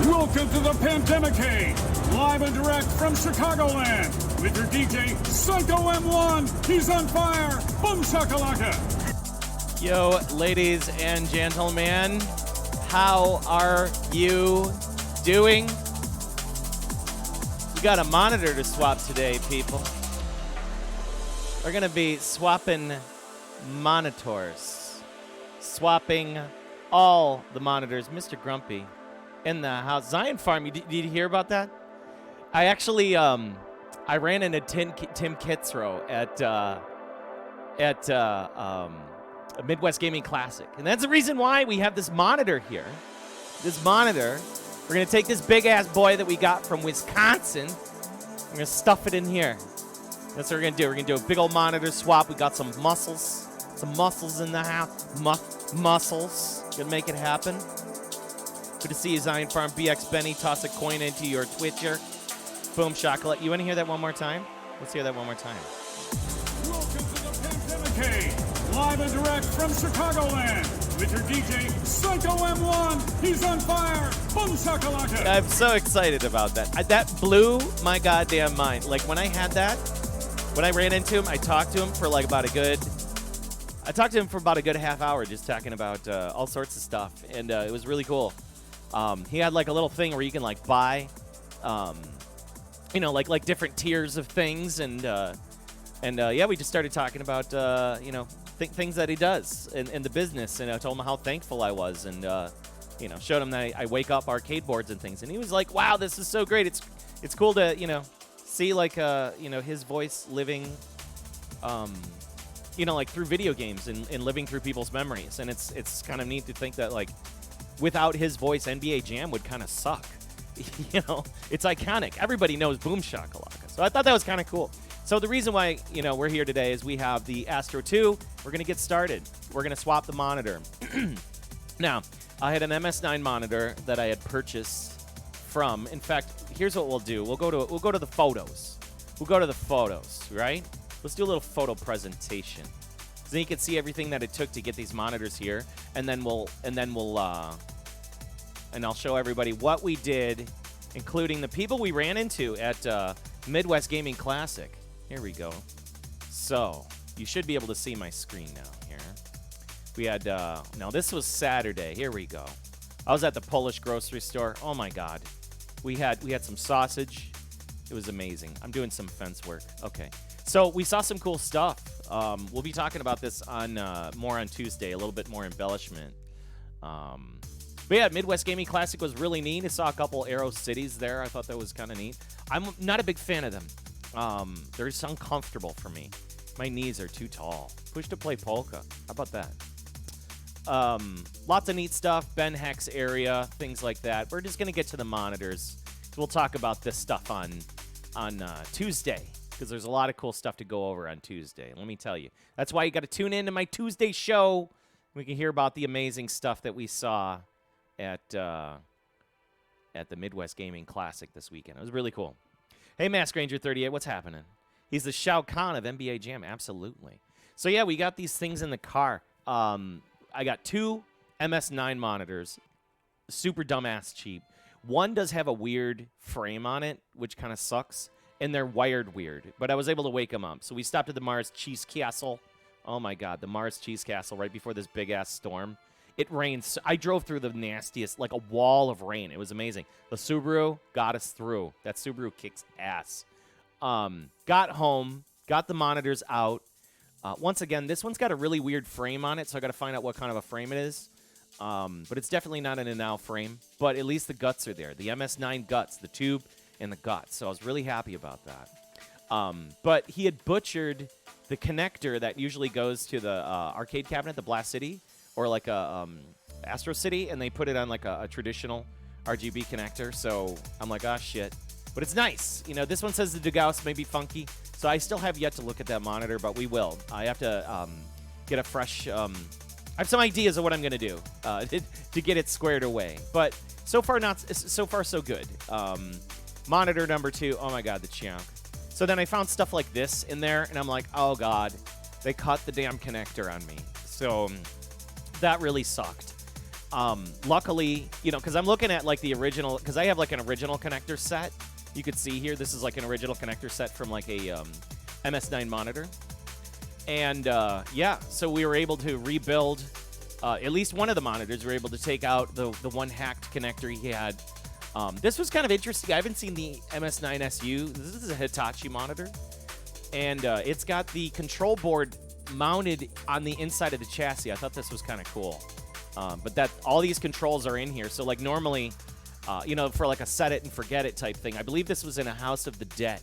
Welcome to the Pandemic Cave, live and direct from Chicagoland, with your DJ, Psycho M1. He's on fire. Boom shakalaka. Yo, ladies and gentlemen, how are you doing? We got a monitor to swap today, people. We're gonna be swapping monitors. Swapping all the monitors. Mr. Grumpy in the house. Zion Farm, did you hear about that? I actually, I ran into Tim Kitzrow at a Midwest Gaming Classic. And that's the reason why we have this monitor here. This monitor, we're going to take this big-ass boy that we got from Wisconsin. We're going to stuff it in here. That's what we're going to do. We're going to do a big old monitor swap. We got some muscles in the house. Muscles. Going to make it happen. Good to see you, Zion Farm. BX Benny, toss a coin into your Twitcher. Boom chocolate. You want to hear that one more time? Let's hear that one more time. Welcome to the Pandemic Cave, live and direct from Chicagoland, with your DJ, Psycho M1. He's on fire. Boom shakalaka. I'm so excited about that. That blew my goddamn mind. Like, when I had that, when I ran into him, I talked to him for like about a good half hour, just talking about all sorts of stuff, and it was really cool. He had like a little thing where you can like buy, like different tiers of things, and yeah, we just started talking about things that he does in the business, and I told him how thankful I was, and showed him that I wake up arcade boards and things, and he was like, "Wow, this is so great! It's cool to see like his voice living, like through video games and living through people's memories, and it's kind of neat to think that like." Without his voice, NBA Jam would kind of suck. It's iconic. Everybody knows Boom Shakalaka. So I thought that was kind of cool. So the reason why, we're here today is we have the Astro 2. We're going to get started. We're going to swap the monitor. Now, I had an MS9 monitor that I had purchased from. In fact, here's what we'll do. We'll go to the photos. We'll go to the photos, right? Let's do a little photo presentation. So you can see everything that it took to get these monitors here, and then I'll show everybody what we did, including the people we ran into at Midwest Gaming Classic. Here we go. So you should be able to see my screen now here. We had, now this was Saturday. Here we go. I was at the Polish grocery store. Oh my God. We had some sausage. It was amazing. I'm doing some fence work. Okay. So we saw some cool stuff. We'll be talking about this on more on Tuesday, a little bit more embellishment. But yeah, Midwest Gaming Classic was really neat. I saw a couple Aero Cities there. I thought that was kind of neat. I'm not a big fan of them. They're just uncomfortable for me. My knees are too tall. Push to play polka. How about that? Lots of neat stuff. Ben Heck's area, things like that. We're just going to get to the monitors. We'll talk about this stuff on Tuesday, because there's a lot of cool stuff to go over on Tuesday. Let me tell you. That's why you got to tune in to my Tuesday show. We can hear about the amazing stuff that we saw at the Midwest Gaming Classic this weekend. It was really cool. Hey, Mask Ranger 38, what's happening? He's the Shao Kahn of NBA Jam. Absolutely. So, yeah, we got these things in the car. I got 2 MS9 monitors, super dumbass cheap. One does have a weird frame on it, which kind of sucks, and they're wired weird. But I was able to wake them up. So we stopped at the Mars Cheese Castle. Oh, my God, the Mars Cheese Castle right before this big-ass storm. It rained. So I drove through the nastiest, like a wall of rain. It was amazing. The Subaru got us through. That Subaru kicks ass. Got home, got the monitors out. Once again, this one's got a really weird frame on it, so I got to find out what kind of a frame it is. But it's definitely not an Nanao frame. But at least the guts are there. The MS9 guts, the tube and the guts. So I was really happy about that. But he had butchered the connector that usually goes to the arcade cabinet, the Blast City, or like a Astro City, and they put it on like a traditional RGB connector. So I'm like, oh, shit. But it's nice. You know, this one says the Degauss may be funky. So I still have yet to look at that monitor, but we will. I have to get a fresh... I have some ideas of what I'm going to do to get it squared away. But so far, so good. Monitor number 2. Oh, my God, the chunk. So then I found stuff like this in there, and I'm like, oh, God. They cut the damn connector on me. So that really sucked. Luckily, you know, because I'm looking at, like, the original... Because I have, like, an original connector set. You could see here, this is like an original connector set from like a MS9 monitor. And yeah, so we were able to rebuild at least one of the monitors. We were able to take out the one hacked connector he had. This was kind of interesting. I haven't seen the MS9 SU. This is a Hitachi monitor. And it's got the control board mounted on the inside of the chassis. I thought this was kind of cool. But that all these controls are in here. So like normally... you know, for like a set it and forget it type thing. I believe this was in a House of the Dead,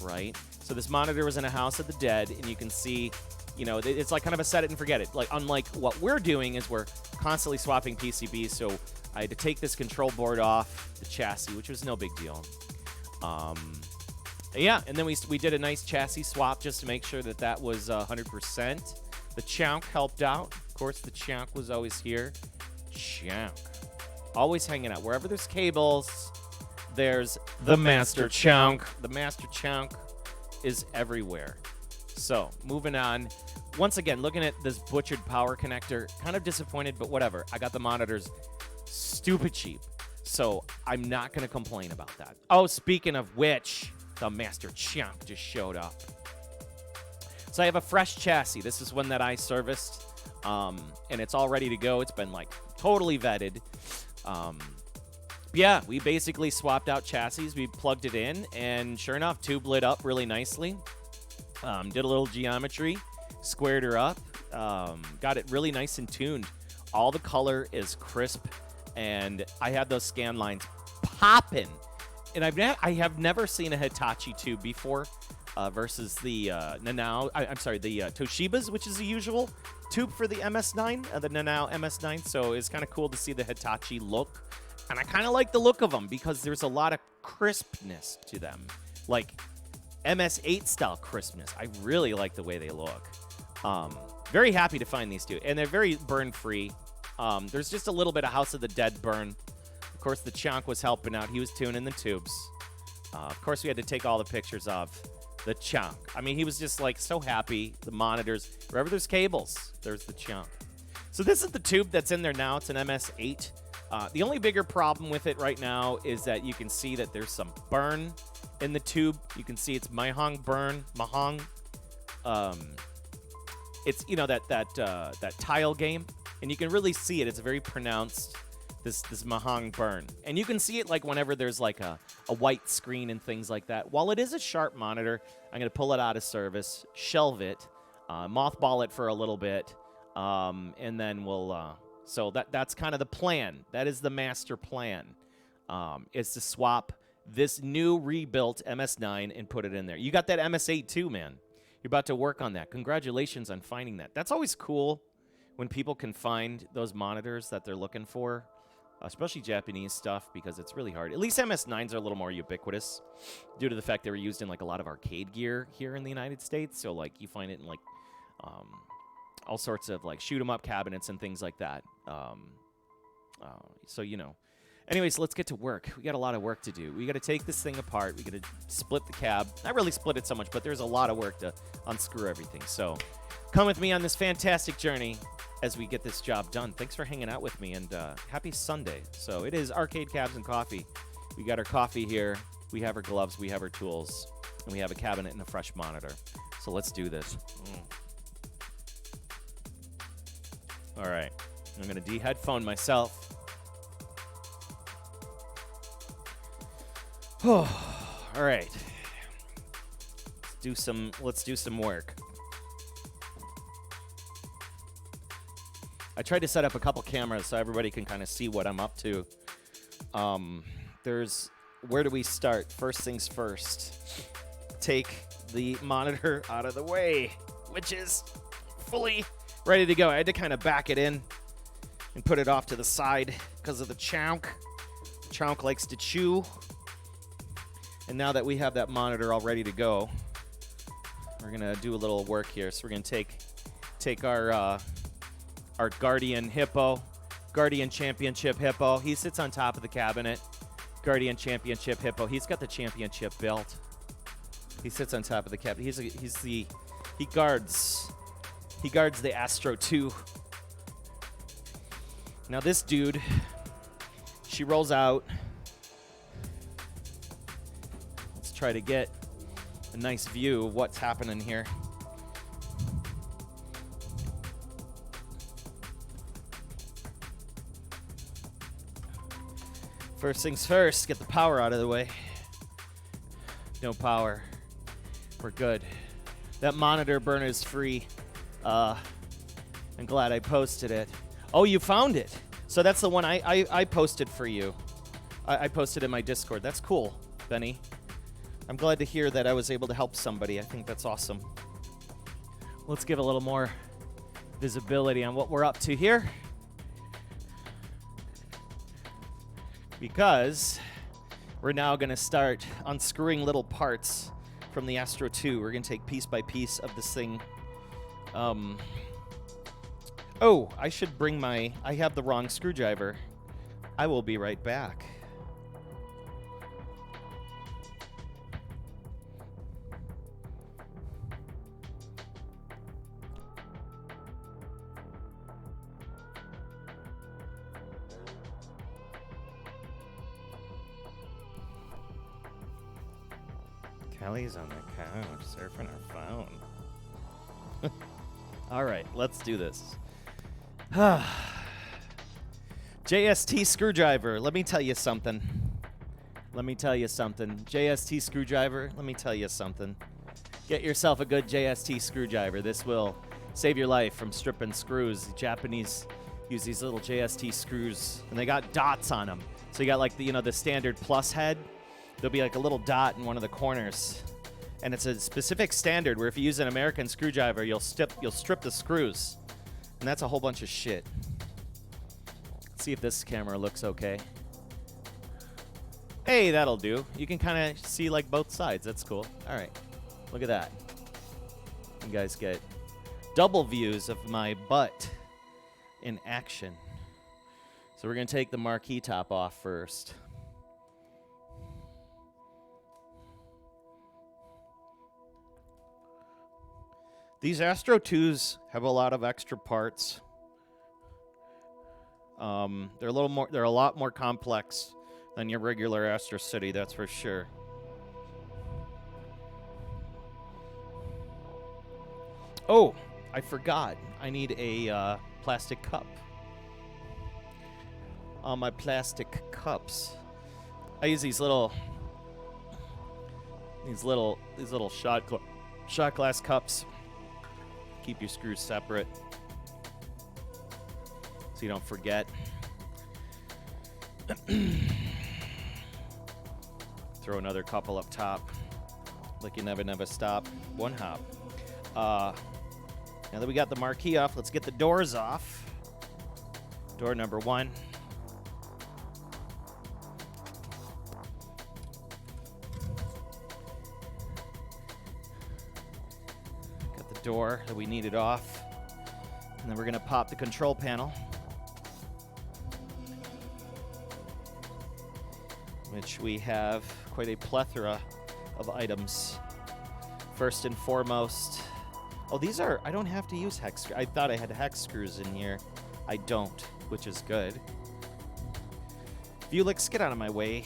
right? So this monitor was in a House of the Dead, and you can see, you know, it's like kind of a set it and forget it. Like, unlike what we're doing is we're constantly swapping PCBs, so I had to take this control board off the chassis, which was no big deal. Yeah, and then we did a nice chassis swap just to make sure that that was 100%. The chunk helped out. Of course, the chunk was always here. Chunk. Always hanging out. Wherever there's cables, there's the Master Chunk. The Master Chunk is everywhere. So, moving on. Once again, looking at this butchered power connector. Kind of disappointed, but whatever. I got the monitors stupid cheap. So, I'm not going to complain about that. Oh, speaking of which, the Master Chunk just showed up. So, I have a fresh chassis. This is one that I serviced. And it's all ready to go. It's been, like, totally vetted. Yeah, we basically swapped out chassis. We plugged it in, and sure enough, tube lit up really nicely. Did a little geometry, squared her up, got it really nice and tuned. All the color is crisp, and I had those scan lines popping. And I have never seen a Hitachi tube before versus the Nanao. I'm sorry, the Toshiba's, which is the usual tube for the MS9, the Nanao MS9. So it's kind of cool to see the Hitachi look. And I kind of like the look of them because there's a lot of crispness to them. Like MS8 style crispness. I really like the way they look. Very happy to find these two. And they're very burn-free. There's just a little bit of House of the Dead burn. Of course, the Chonk was helping out. He was tuning the tubes. Of course, we had to take all the pictures of The chunk. I mean, he was just like so happy. The monitors, wherever there's cables, there's the chunk. So this is the tube that's in there now. It's an MS8. The only bigger problem with it right now is that you can see that there's some burn in the tube. You can see it's Mahong burn, Mahong. It's, you know, that tile game, and you can really see it. It's very pronounced, this Mahong burn. And you can see it like whenever there's like a white screen and things like that. While it is a sharp monitor, I'm going to pull it out of service, shelve it, mothball it for a little bit, and then we'll... so that's kind of the plan. That is the master plan, is to swap this new rebuilt MS9 and put it in there. You got that MS8 too, man. You're about to work on that. Congratulations on finding that. That's always cool when people can find those monitors that they're looking for, especially Japanese stuff, because it's really hard. At least MS9s are a little more ubiquitous due to the fact they were used in like a lot of arcade gear here in the United States. So like you find it in like all sorts of like shoot 'em up cabinets and things like that. So, you know. Anyways, let's get to work. We got a lot of work to do. We got to take this thing apart. We got to split the cab. Not really split it so much, but there's a lot of work to unscrew everything. So come with me on this fantastic journey as we get this job done. Thanks for hanging out with me, and happy Sunday. So it is Arcade Cabs and Coffee. We got our coffee here. We have our gloves. We have our tools. And we have a cabinet and a fresh monitor. So let's do this. All right. I'm going to de-headphone myself. All right. Let's do some work. I tried to set up a couple cameras so everybody can kind of see what I'm up to. Where do we start? First things first. Take the monitor out of the way, which is fully ready to go. I had to kind of back it in and put it off to the side because of the chunk. Chunk likes to chew. And now that we have that monitor all ready to go, we're gonna do a little work here. So we're gonna take our Guardian Hippo, Guardian Championship Hippo. He sits on top of the cabinet. Guardian Championship Hippo. He's got the championship belt. He sits on top of the cabinet. He guards the Astro 2. Now this dude, she rolls out. Let's try to get a nice view of what's happening here. First things first, get the power out of the way. No power. We're good. That monitor burner is free. I'm glad I posted it. Oh, you found it. So that's the one I posted for you. I posted in my Discord. That's cool, Benny. I'm glad to hear that I was able to help somebody. I think that's awesome. Let's give a little more visibility on what we're up to here. Because we're now going to start unscrewing little parts from the Astro 2. We're going to take piece by piece of this thing. Oh, I should bring I have the wrong screwdriver. I will be right back. Kelly's on the couch, surfing her phone. All right, let's do this. JST screwdriver, let me tell you something. JST screwdriver, let me tell you something. Get yourself a good JST screwdriver. This will save your life from stripping screws. The Japanese use these little JST screws, and they got dots on them. So you got like the standard plus head. There'll be like a little dot in one of the corners. And it's a specific standard where if you use an American screwdriver, you'll strip the screws. And that's a whole bunch of shit. Let's see if this camera looks okay. Hey, that'll do. You can kind of see like both sides. That's cool. All right. Look at that. You guys get double views of my butt in action. So we're going to take the marquee top off first. These Astro 2s have a lot of extra parts. They're a lot more complex than your regular Astro City, that's for sure. Oh, I forgot. I need a plastic cup. On my plastic cups, I use these little shot glass cups. Keep your screws separate so you don't forget. Throw another couple up top, like you never stop. One hop. Now that we got the marquee off, let's get the doors off. Door number 1. Got the door that we needed off. And then we're going to pop the control panel, which we have quite a plethora of items. First and foremost, oh, these are, I don't have to use hex screws. I thought I had hex screws in here. I don't, which is good. Vuelix, get out of my way.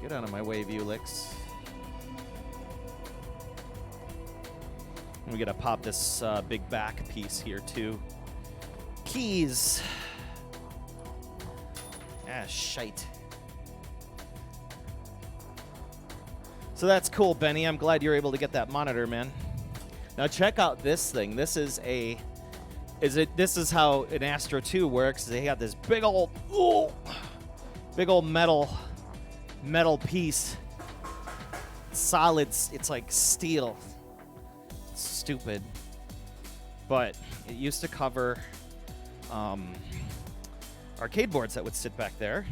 Get out of my way, Vuelix. And we gotta pop this big back piece here, too. Keys. Ah, shite. So that's cool, Benny. I'm glad you're able to get that monitor, man. Now check out this thing. This is this is how an Astro 2 works. They got this big old metal piece. Solid, it's like steel. It's stupid. But it used to cover arcade boards that would sit back there.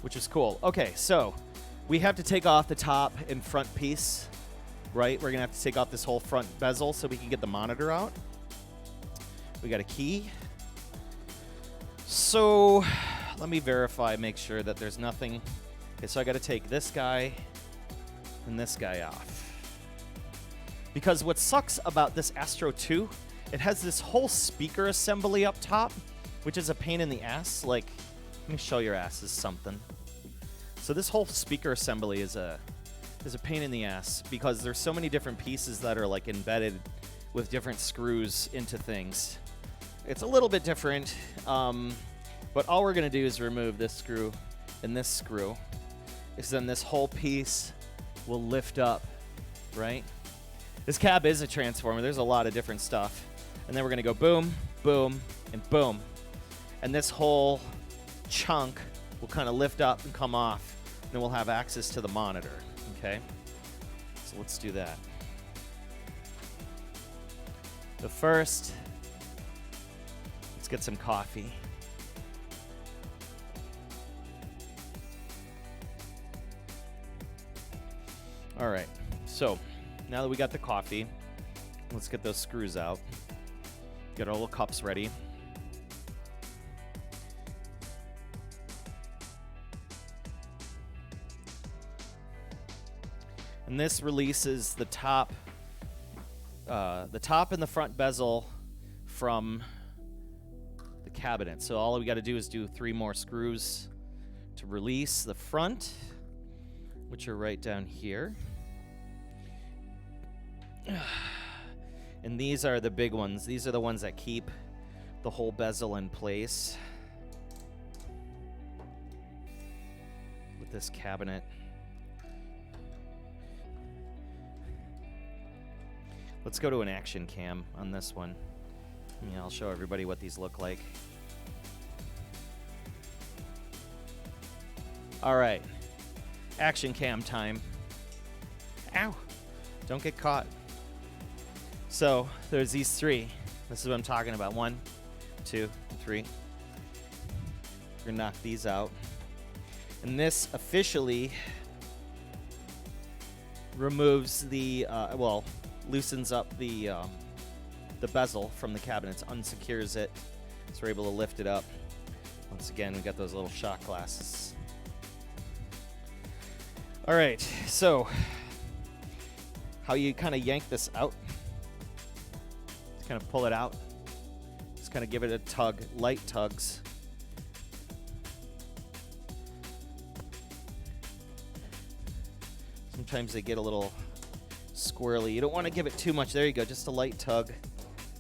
Which is cool. Okay, so we have to take off the top and front piece, right? We're going to have to take off this whole front bezel so we can get the monitor out. We got a key. So let me verify, make sure that there's nothing. Okay, so I got to take this guy and this guy off. Because what sucks about this Astro 2, it has this whole speaker assembly up top, which is a pain in the ass. Like, let me show your asses something. So this whole speaker assembly is a pain in the ass because there's so many different pieces that are like embedded with different screws into things. It's a little bit different, but all we're gonna do is remove this screw and this screw. Because then this whole piece will lift up, right? This cab is a transformer. There's a lot of different stuff. And then we're gonna go boom, boom, and boom. And this whole chunk will kind of lift up and come off. And then we'll have access to the monitor, okay? So let's do that. But first, let's get some coffee. All right, so now that we got the coffee, let's get those screws out. Get our little cups ready. And this releases the top and the front bezel from the cabinet. So all we got to do is do 3 more screws to release the front, which are right down here. And these are the big ones. These are the ones that keep the whole bezel in place with this cabinet. Let's go to an action cam on this one. Yeah, I'll show everybody what these look like. All right, action cam time. Ow, don't get caught. So there's these 3. This is what I'm talking about. 1, 2, 3. We're gonna knock these out. And this officially removes the, loosens up the bezel from the cabinets, unsecures it, so we're able to lift it up. Once again, we got those little shot glasses. All right, so how you kind of yank this out, just kind of pull it out, just kind of give it a tug, light tugs. Sometimes they get a little squirrely. You don't want to give it too much. There you go, just a light tug,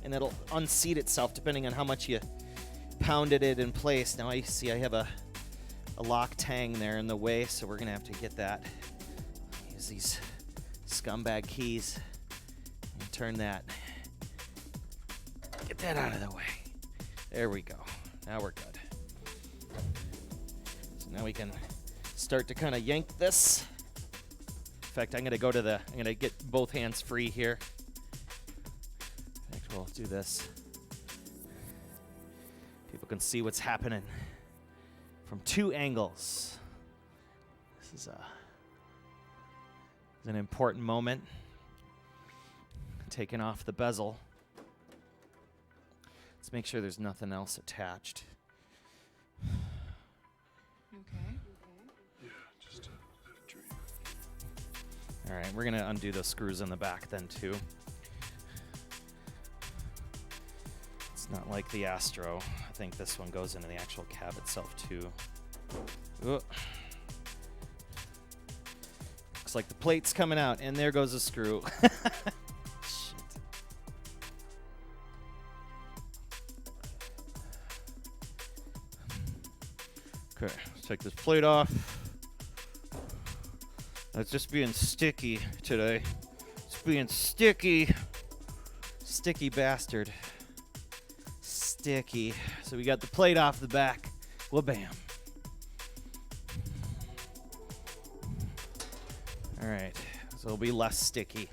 and it'll unseat itself depending on how much you pounded it in place. Now I see I have a lock tang there in the way, so we're gonna have to get that. Use these scumbag keys and turn that. Get that out of the way. There we go. Now we're good. So now we can start to kind of yank this. In fact, I'm gonna get both hands free here. Next, we'll do this. People can see what's happening from two angles. This is an important moment. Taking off the bezel. Let's make sure there's nothing else attached. Okay. Yeah, just a dream. All right, we're gonna undo those screws in the back then too. It's not like the Astro. I think this one goes into the actual cab itself too. Ooh. Looks like the plate's coming out, and there goes a screw. Shit. Okay, let's take this plate off. It's just being sticky today. It's being sticky. Sticky bastard. Sticky. So we got the plate off the back. Well, bam. All right, so it'll be less sticky.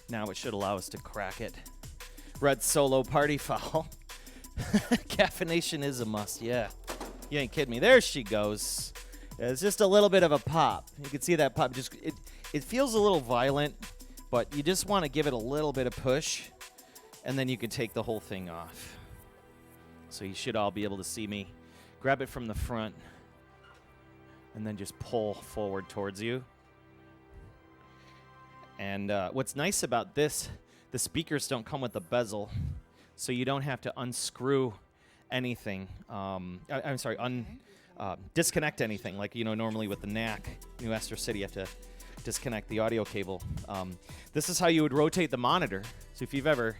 Now it should allow us to crack it. Red Solo Party Foul. Caffeination is a must, yeah. You ain't kidding me. There she goes. It's just a little bit of a pop. You can see that pop. Just it feels a little violent, but you just want to give it a little bit of push, and then you can take the whole thing off. So you should all be able to see me. Grab it from the front, and then just pull forward towards you. And what's nice about this, the speakers don't come with a bezel, so you don't have to unscrew anything. I'm sorry, disconnect anything. Like, you know, normally with the NAC, New Astro City, you have to disconnect the audio cable. This is how you would rotate the monitor. So if you've ever,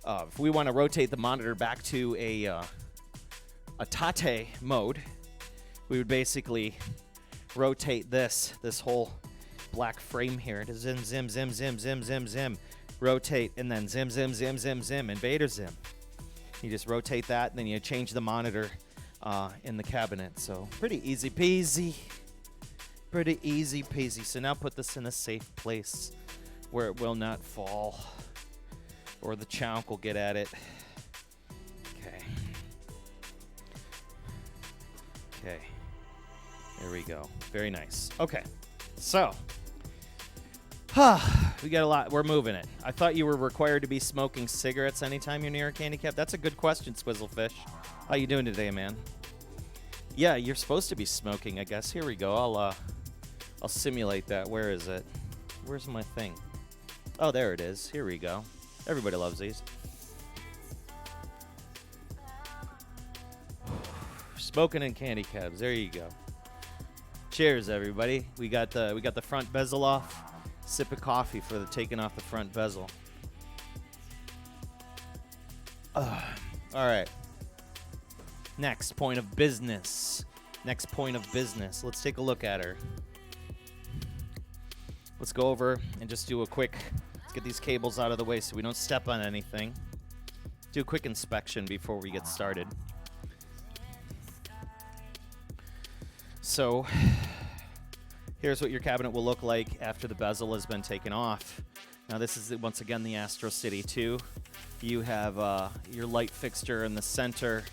if we want to rotate the monitor back to a tate mode, we would basically rotate this whole black frame here to zim, zim, zim, zim, zim, zim, zim, rotate, and then zim, zim, zim, zim, zim, invader zim. You just rotate that, and then you change the monitor in the cabinet. So pretty easy peasy. Pretty easy peasy. So now put this in a safe place where it will not fall, or the chonk will get at it. Okay. Okay. There we go. Very nice. Okay. So, we got a lot. We're moving it. I thought you were required to be smoking cigarettes anytime you're near a candy cab. That's a good question, Swizzlefish. How you doing today, man? Yeah, you're supposed to be smoking, I guess. Here we go. I'll simulate that. Where is it? Where's my thing? Oh, there it is. Here we go. Everybody loves these. Smoking in candy cabs. There you go. Cheers, everybody. We got the front bezel off. Sip of coffee for the taking off the front bezel. All right. Next point of business. Next point of business. Let's take a look at her. Let's go over and just do a quick, let's get these cables out of the way so we don't step on anything. Do a quick inspection before we get started. So, here's what your cabinet will look like after the bezel has been taken off. Now this is, once again, the Astro City 2. You have your light fixture in the center.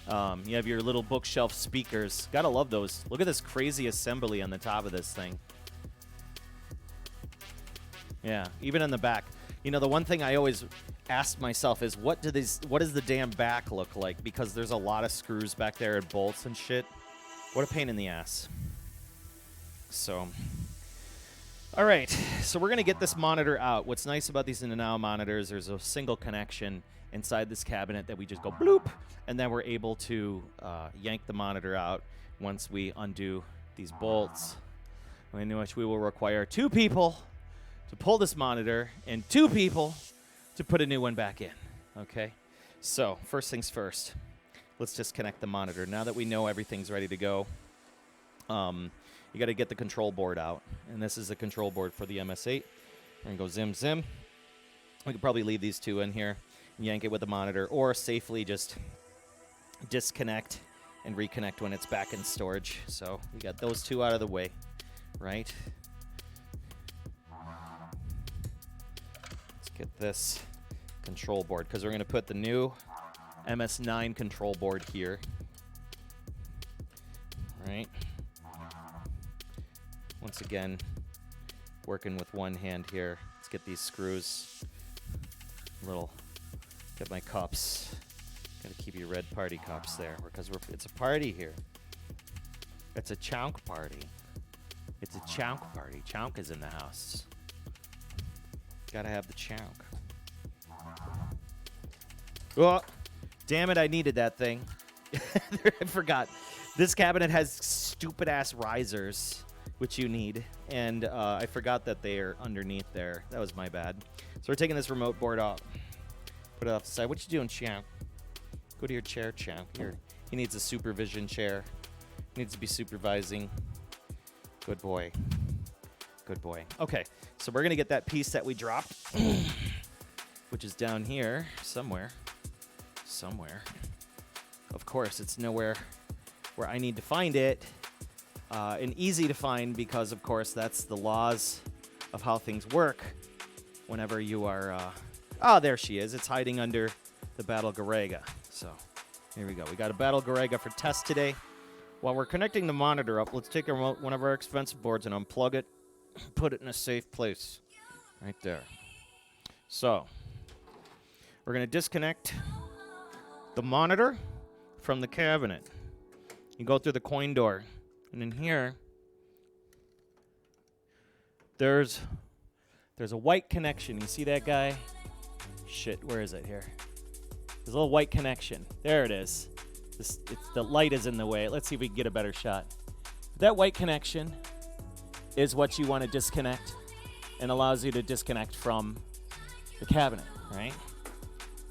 You have your little bookshelf speakers. Gotta love those. Look at this crazy assembly on the top of this thing. Yeah, even in the back. You know, the one thing I always asked myself is, what does the damn back look like? Because there's a lot of screws back there and bolts and shit. What a pain in the ass. So, all right. So we're going to get this monitor out. What's nice about these Nanao monitors, there's a single connection inside this cabinet that we just go bloop, and then we're able to yank the monitor out once we undo these bolts, in which we will require 2 people to pull this monitor and 2 people to put a new one back in. Okay? So, first things first. Let's disconnect the monitor. Now that we know everything's ready to go, you got to get the control board out. And this is the control board for the MS8. We're going to go zim, zim. We could probably leave these 2 in here and yank it with the monitor, or safely just disconnect and reconnect when it's back in storage. So we got those 2 out of the way, right? Let's get this control board, because we're going to put the new MS9 control board here, right? Once again, working with one hand here. Let's get these screws. Get my cups. Gotta keep your red party cups there, because it's a party here. It's a chunk party. It's a chunk party. Chunk is in the house. Gotta have the chunk. Oh, damn it, I needed that thing. I forgot. This cabinet has stupid-ass risers, which you need, and I forgot that they are underneath there. That was my bad. So we're taking this remote board off. Put it off the side. What you doing, champ? Go to your chair, champ. Here. He needs a supervision chair. He needs to be supervising. Good boy. Good boy. Okay, so we're going to get that piece that we dropped, which is down here somewhere. Somewhere. Of course, it's nowhere where I need to find it. And easy to find, because, of course, that's the laws of how things work whenever you are... oh, there she is. It's hiding under the Battle Garega. So, here we go. We got a Battle Garega for test today. While we're connecting the monitor up, let's take one of our expensive boards and unplug it. Put it in a safe place. Right there. So, we're going to disconnect the monitor from the cabinet. You go through the coin door. And in here, there's a white connection. You see that guy? Shit, where is it here? There's a little white connection. There it is. The light is in the way. Let's see if we can get a better shot. That white connection is what you want to disconnect, and allows you to disconnect from the cabinet, right?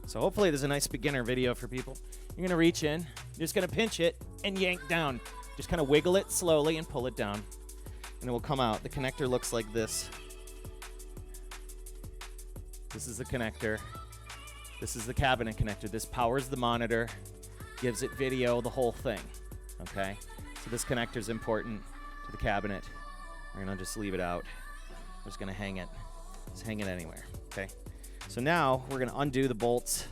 So hopefully there's a nice beginner video for people. You're going to reach in. You're just going to pinch it and yank down. Just kind of wiggle it slowly and pull it down, and it will come out. The connector looks like this. This is the connector. This is the cabinet connector. This powers the monitor, gives it video, the whole thing. Okay? So this connector is important to the cabinet. We're going to just leave it out. We're just going to hang it. Just hang it anywhere. Okay? So now we're going to undo the bolts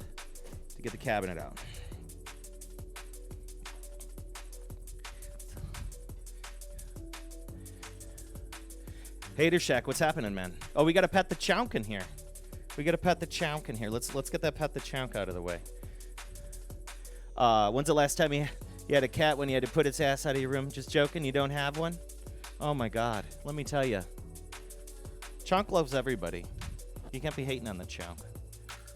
to get the cabinet out. Hater Shack, what's happening, man? Oh, we got to pet the chunk in here. We got to pet the chunk in here. Let's get that pet the chunk out of the way. When's the last time you had a cat when you had to put its ass out of your room? Just joking, you don't have one? Oh my God, let me tell you. Chunk loves everybody. You can't be hating on the chunk.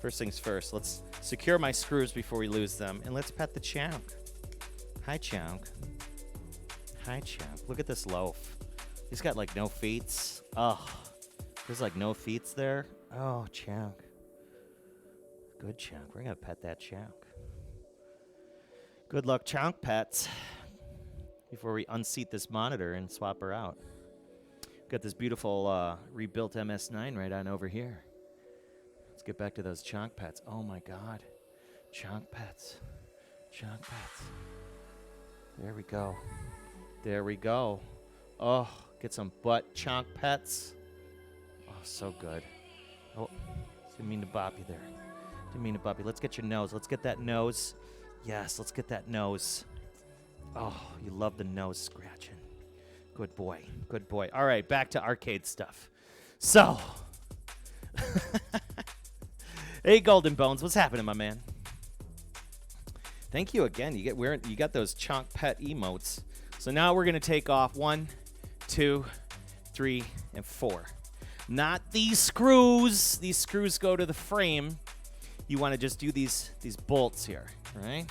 First things first, let's secure my screws before we lose them, and let's pet the chunk. Hi, chunk. Hi, chunk. Look at this loaf. He's got like no feet. Oh, there's like no feet there. Oh, chunk. Good chunk. We're going to pet that chunk. Good luck, chunk pets. Before we unseat this monitor and swap her out. Got this beautiful rebuilt MS9 right on over here. Let's get back to those chunk pets. Oh my God. Chunk pets. Chunk pets. There we go. There we go. Oh, get some butt chunk pets. Oh, so good. Oh, didn't mean to bop you there. Didn't mean to bop you. Let's get your nose. Let's get that nose. Yes, let's get that nose. Oh, you love the nose scratching. Good boy. Good boy. All right, back to arcade stuff. So, hey, Golden Bones, what's happening, my man? Thank you again. You got those chunk pet emotes. So now we're gonna take off 1, 2, 3, and 4. Not these screws. These screws go to the frame. You want to just do these bolts here, all right?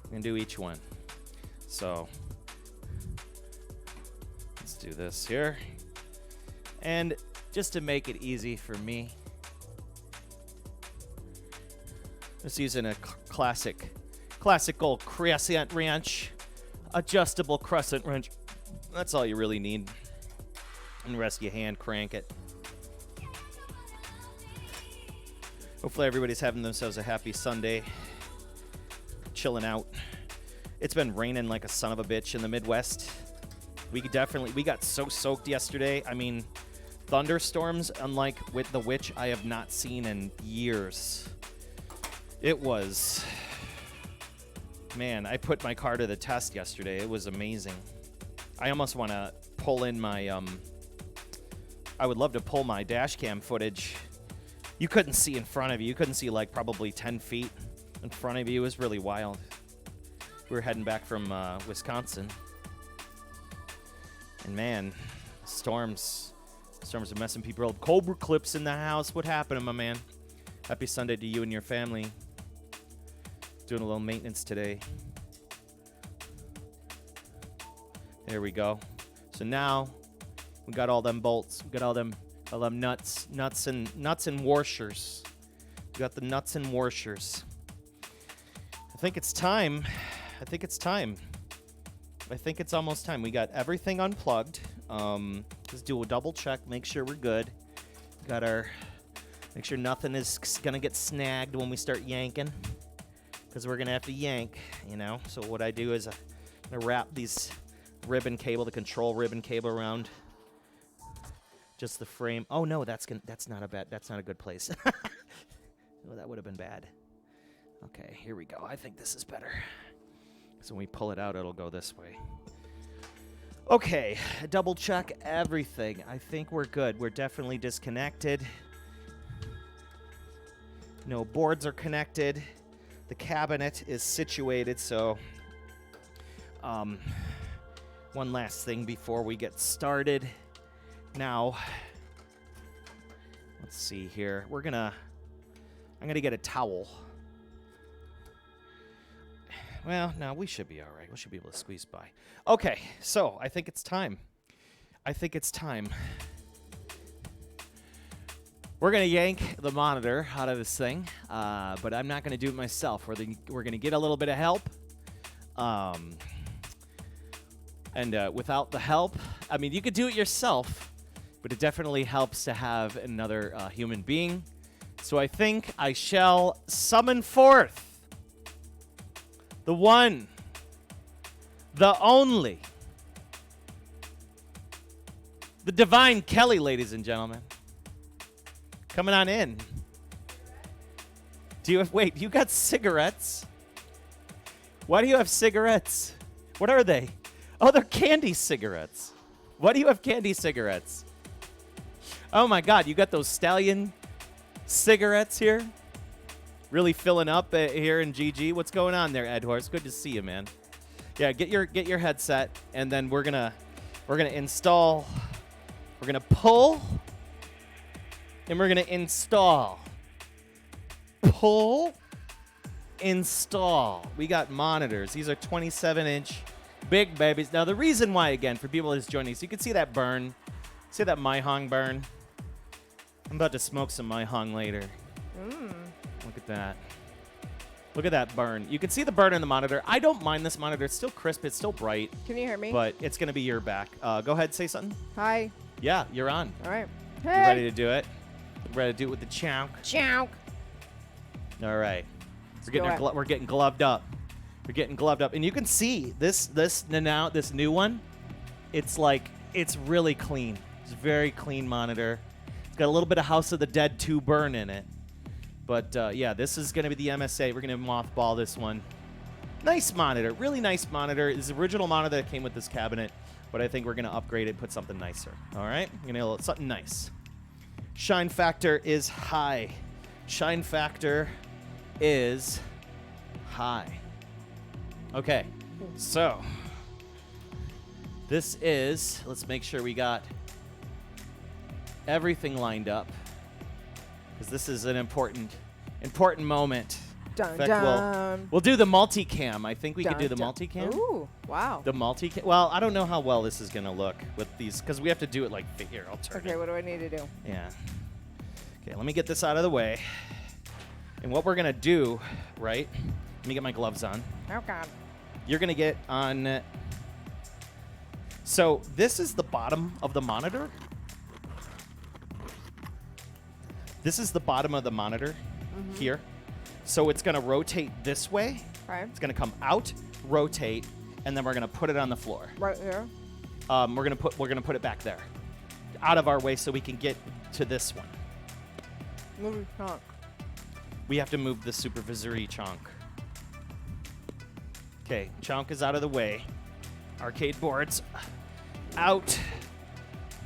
I'm going to do each one. So let's do this here. And just to make it easy for me, just using a classic old crescent wrench, adjustable crescent wrench. That's all you really need. And the rest of your hand crank it. Hopefully everybody's having themselves a happy Sunday, chilling out. It's been raining like a son of a bitch in the Midwest. We got so soaked yesterday. I mean, thunderstorms, unlike with the which I have not seen in years. It was, man, I put my car to the test yesterday. It was amazing. I almost want to pull in my, I would love to pull my dash cam footage. You couldn't see in front of you. You couldn't see like probably 10 feet in front of you. It was really wild. We were heading back from Wisconsin. And man, storms are messing people up. Cobra clips in the house. What happened, my man? Happy Sunday to you and your family. Doing a little maintenance today. There we go. So now we got all them bolts. We got all them nuts and washers. We got the nuts and washers. I think it's time. I think it's almost time. We got everything unplugged. Let's do a double check. Make sure we're good. Make sure nothing is gonna get snagged when we start yanking, because we're gonna have to yank, you know. So what I do is I'm gonna wrap these the control ribbon cable around just the frame. Oh no, that's not a good place. Oh, that would have been bad. Okay, here we go. I think this is better. So when we pull it out, it'll go this way. Okay, double check everything. I think we're good. We're definitely disconnected. No boards are connected. The cabinet is situated, so one last thing before we get started. Now, let's see here. I'm gonna get a towel. Well, no, we should be all right. We should be able to squeeze by. Okay, so I think it's time. We're going to yank the monitor out of this thing, but I'm not going to do it myself. We're going to get a little bit of help. And without the help, I mean, you could do it yourself, but it definitely helps to have another human being. So I think I shall summon forth the one, the only, the divine Kelly, ladies and gentlemen. Coming on in. Wait, you got cigarettes? Why do you have cigarettes? What are they? Oh, they're candy cigarettes. Why do you have candy cigarettes? Oh my God, you got those Stallion cigarettes here? Really filling up here in GG. What's going on there, Ed Horse? Good to see you, man. Yeah, get your headset, and then we're gonna install. We're gonna pull, and we're gonna install. Pull, install. We got monitors. These are 27-inch big babies. Now the reason why, again, for people just joining us, you can see that burn. See that Mahong burn? I'm about to smoke some Mahong later. Look at that. Look at that burn. You can see the burn in the monitor. I don't mind this monitor. It's still crisp. It's still bright. Can you hear me? But it's going to be your back. Go ahead. Say something. Hi. Yeah, you're on. All right. You Hey. ready to do it? Ready to do it with the chonk? Chonk. All right. do it. We're getting gloved up. We're getting gloved up. And you can see this Nanao, this new one. It's really clean. It's a very clean monitor. It's got a little bit of House of the Dead 2 burn in it. But, yeah, this is going to be the MSA. We're going to mothball this one. Nice monitor. Really nice monitor. It's the original monitor that came with this cabinet, but I think we're going to upgrade it, put something nicer. All right? We're going to something nice. Shine factor is high. Shine factor is high. Okay. So, This is, let's make sure we got everything lined up, because this is an important moment. Dun, In fact, dun. we'll do the multicam. I think we could Dun, do the dun. multicam. Ooh, wow. The multicam. Well, I don't know how well this is going to look with these, because we have to do it like here. I'll turn Okay, it. what do I need to do? Yeah. Okay, let me get this out of the way. And what we're going to do, right? Let me get my gloves on. Oh, God. You're going to get on. So this is the bottom of the monitor. This is the bottom of the monitor here. So it's going to rotate this way. Okay. It's going to come out, rotate, and then we're going to put it on the floor. Right here. We're going to put it back there, out of our way, so we can get to this one. Move your trunk. We have to move the supervisory chunk. Okay, chunk is out of the way. Arcade boards out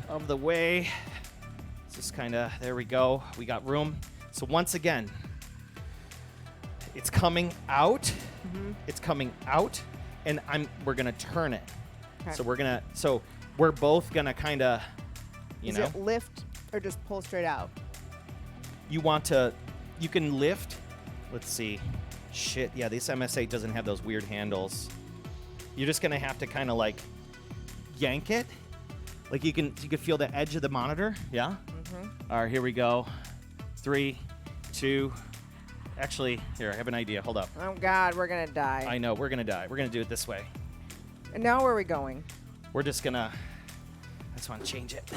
of the way. Just kind of, there we go. We got room. So once again, it's coming out. It's coming out, and we're gonna turn it. Okay. So we're both gonna kind of, you Is know, it lift or just pull straight out? you can lift. Let's see. Shit, yeah, this MS8 doesn't have those weird handles. You're just gonna have to kind of like yank it. Like you can feel the edge of the monitor. Yeah. All right, here we go. 3, 2. Actually, here, I have an idea. Hold up. Oh, God, we're going to die. I know, we're gonna die. We're gonna do it this way. And now where are we going? We're just gonna. I just want to change it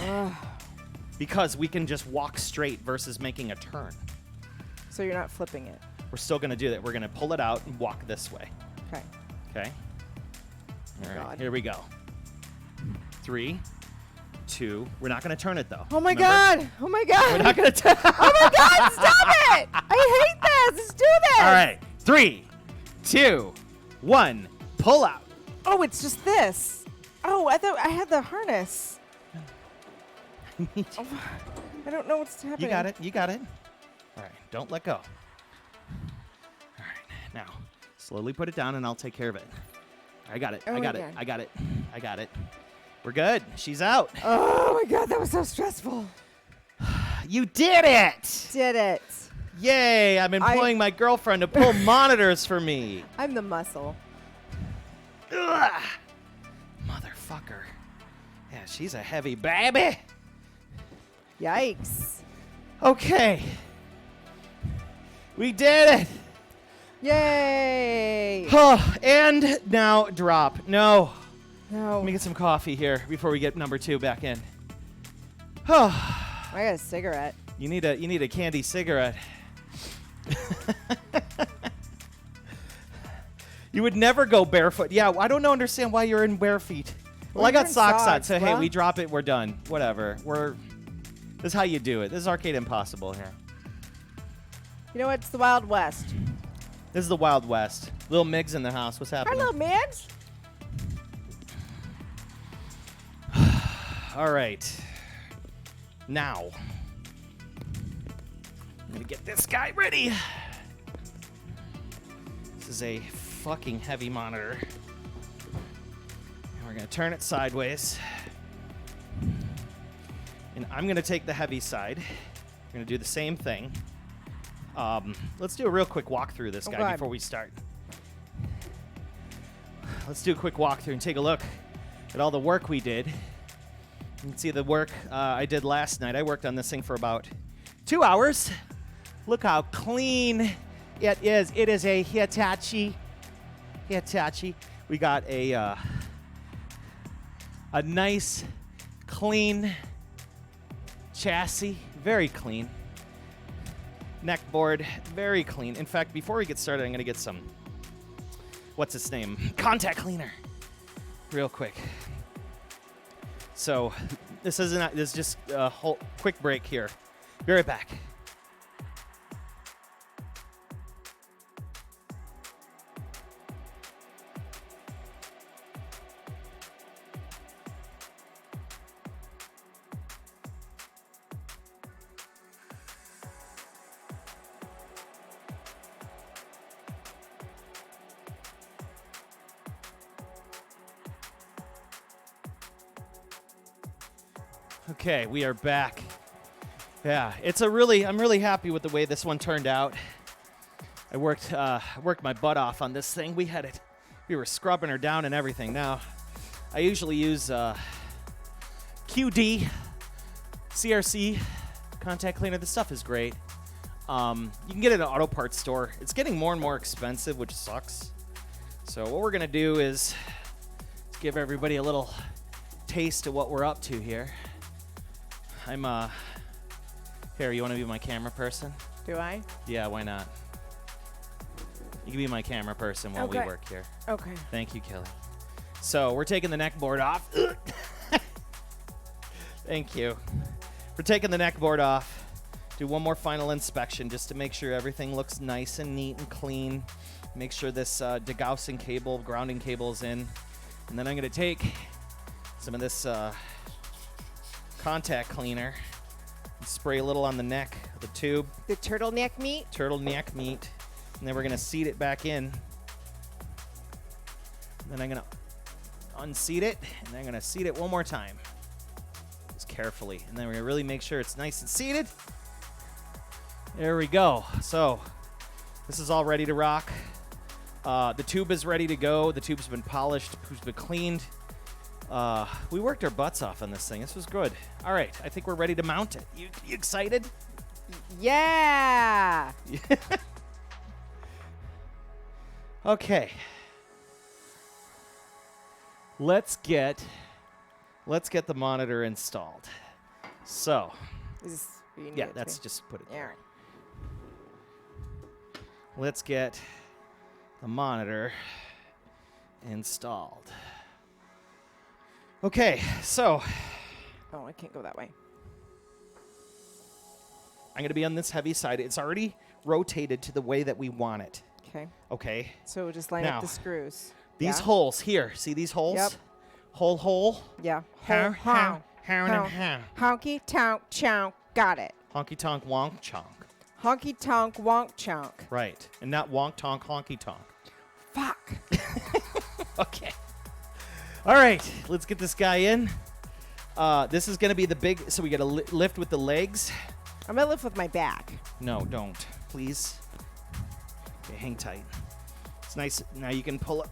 because we can just walk straight versus making a turn. So you're not flipping it. We're still gonna do that. We're gonna pull it out and walk this way. Okay. Okay. All right. God. Here we go. 3, 2. We're not gonna turn it though. Oh, my Remember? God. Oh, my God. We're not gonna turn. Oh, my God. Stop it. I hate this. Let's do this. All right. 3, 2, 1. Pull out. Oh, it's just this. Oh, I thought I had the harness. Oh, I don't know what's happening. You got it. You got it. All right. Don't let go. All right. Now, slowly put it down, and I'll take care of it. I got it. Oh I got my it. God. I got it. I got it. We're good. She's out. Oh, my God. That was so stressful. You did it! Did it. Yay! I'm employing my girlfriend to pull monitors for me. I'm the muscle. Ugh. Motherfucker. Yeah, she's a heavy baby. Yikes. Okay. We did it. Yay. And now drop. No. No. Let me get some coffee here before we get number 2 back in. I got a cigarette. You need a candy cigarette. You would never go barefoot. Yeah, I don't understand why you're in bare feet. Well, I got wearing socks on, socks, so hey, bruh. we drop it, we're done. Whatever. This is how you do it. This is Arcade Impossible here. You know what? It's the Wild West. This is the Wild West. Little Mig's in the house. What's happening? Hello, Midge. All right. Now, I'm going to get this guy ready. This is a fucking heavy monitor. And we're going to turn it sideways. And I'm going to take the heavy side. We're going to do the same thing. Let's do a real quick walkthrough of this guy God. before we start. Let's do a quick walkthrough and take a look at all the work we did. You can see the work I did last night. I worked on this thing for about 2 hours. Look how clean it is. It is a Hitachi. We got a nice, clean chassis. Very clean. Neck board. Very clean. In fact, before we get started, I'm going to get some, what's its name? Contact cleaner. Real quick. So this is just a whole quick break here. Be right back. Okay, we are back. Yeah, I'm really happy with the way this one turned out. I worked my butt off on this thing. We were scrubbing her down and everything. Now, I usually use QD, CRC, contact cleaner. This stuff is great. You can get it at an auto parts store. It's getting more and more expensive, which sucks. So what we're gonna do is give everybody a little taste of what we're up to here. Here, you want to be my camera person? Do I? Yeah, why not? You can be my camera person while we work here. Okay. Thank you, Kelly. So we're taking the neck board off. Thank you. We're taking the neck board off. Do one more final inspection just to make sure everything looks nice and neat and clean. Make sure this degaussing cable, grounding cable is in. And then I'm going to take some of this contact cleaner and spray a little on the neck of the tube. The turtleneck meat? Turtleneck meat. And then we're going to seat it back in. And then I'm going to unseat it, and then I'm going to seat it one more time. Just carefully. And then we're going to really make sure it's nice and seated. There we go. So this is all ready to rock. The tube is ready to go. The tube's been polished. The tube's been cleaned. We worked our butts off on this thing. This was good. All right. I think we're ready to mount it. You excited? Yeah. Okay. Let's get the monitor installed. So, yeah, that's just put it there. Let's get the monitor installed. Okay, so Oh, I can't go that way. I'm going to be on this heavy side. It's already rotated to the way that we want it. Okay. Okay. So just line Now, up the screws. These holes here. See these holes? Yep. Hole. Yeah. How. Honky tonk chonk. Got it. Honky tonk wonk chonk. Honky tonk wonk chonk. Right. And not wonk tonk honky tonk. Fuck. Okay. All right. Let's get this guy in. This is going to be the big, so we got to lift with the legs. I'm going to lift with my back. No, don't. Please. Okay, hang tight. It's nice. Now you can pull it.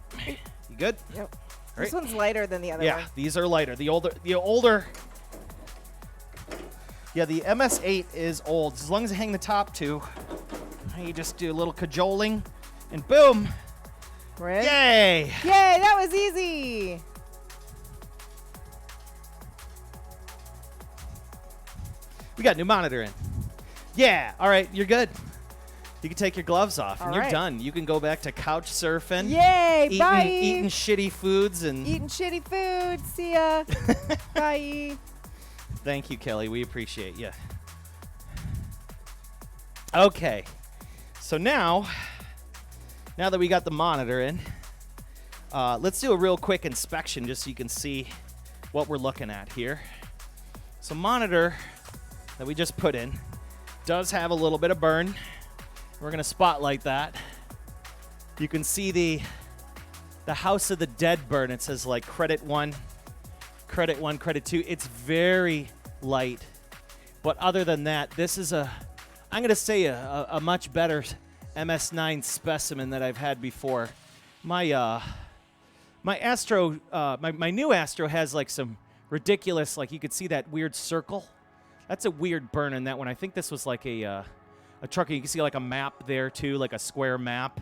You good? Yep. All This right. one's lighter than the other Yeah, one. these are lighter. The older. Yeah, the MS8 is old. As long as I hang the top two, you just do a little cajoling, and boom! Right? Yay! Yay, that was easy. We got a new monitor in. Yeah. All right, you're good. You can take your gloves off, and All you're right. done. You can go back to couch surfing. Yay, bye. Eating shitty foods and. Eating shitty food. See ya. Bye. Thank you, Kelly. We appreciate you. Okay. So now that we got the monitor in, let's do a real quick inspection just so you can see what we're looking at here. So monitor that we just put in does have a little bit of burn. We're going to spotlight that. You can see the House of the Dead burn. It says like credit 1, credit 2. It's very light. But other than that, this is I'm going to say a much better MS9 specimen that I've had before. My Astro, my new Astro has like some ridiculous, like you could see that weird circle. That's a weird burn in that one. I think this was like a truck. You can see like a map there too, like a square map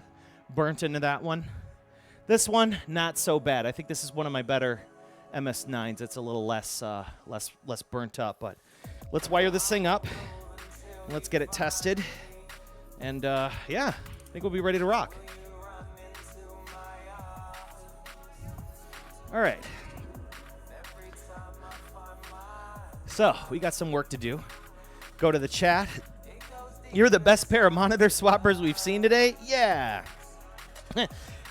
burnt into that one. This one, not so bad. I think this is one of my better MS9s. It's a little less burnt up, but let's wire this thing up. And let's get it tested. And yeah, I think we'll be ready to rock. All right. So we got some work to do. Go to the chat. You're the best pair of monitor swappers we've seen today? Yeah.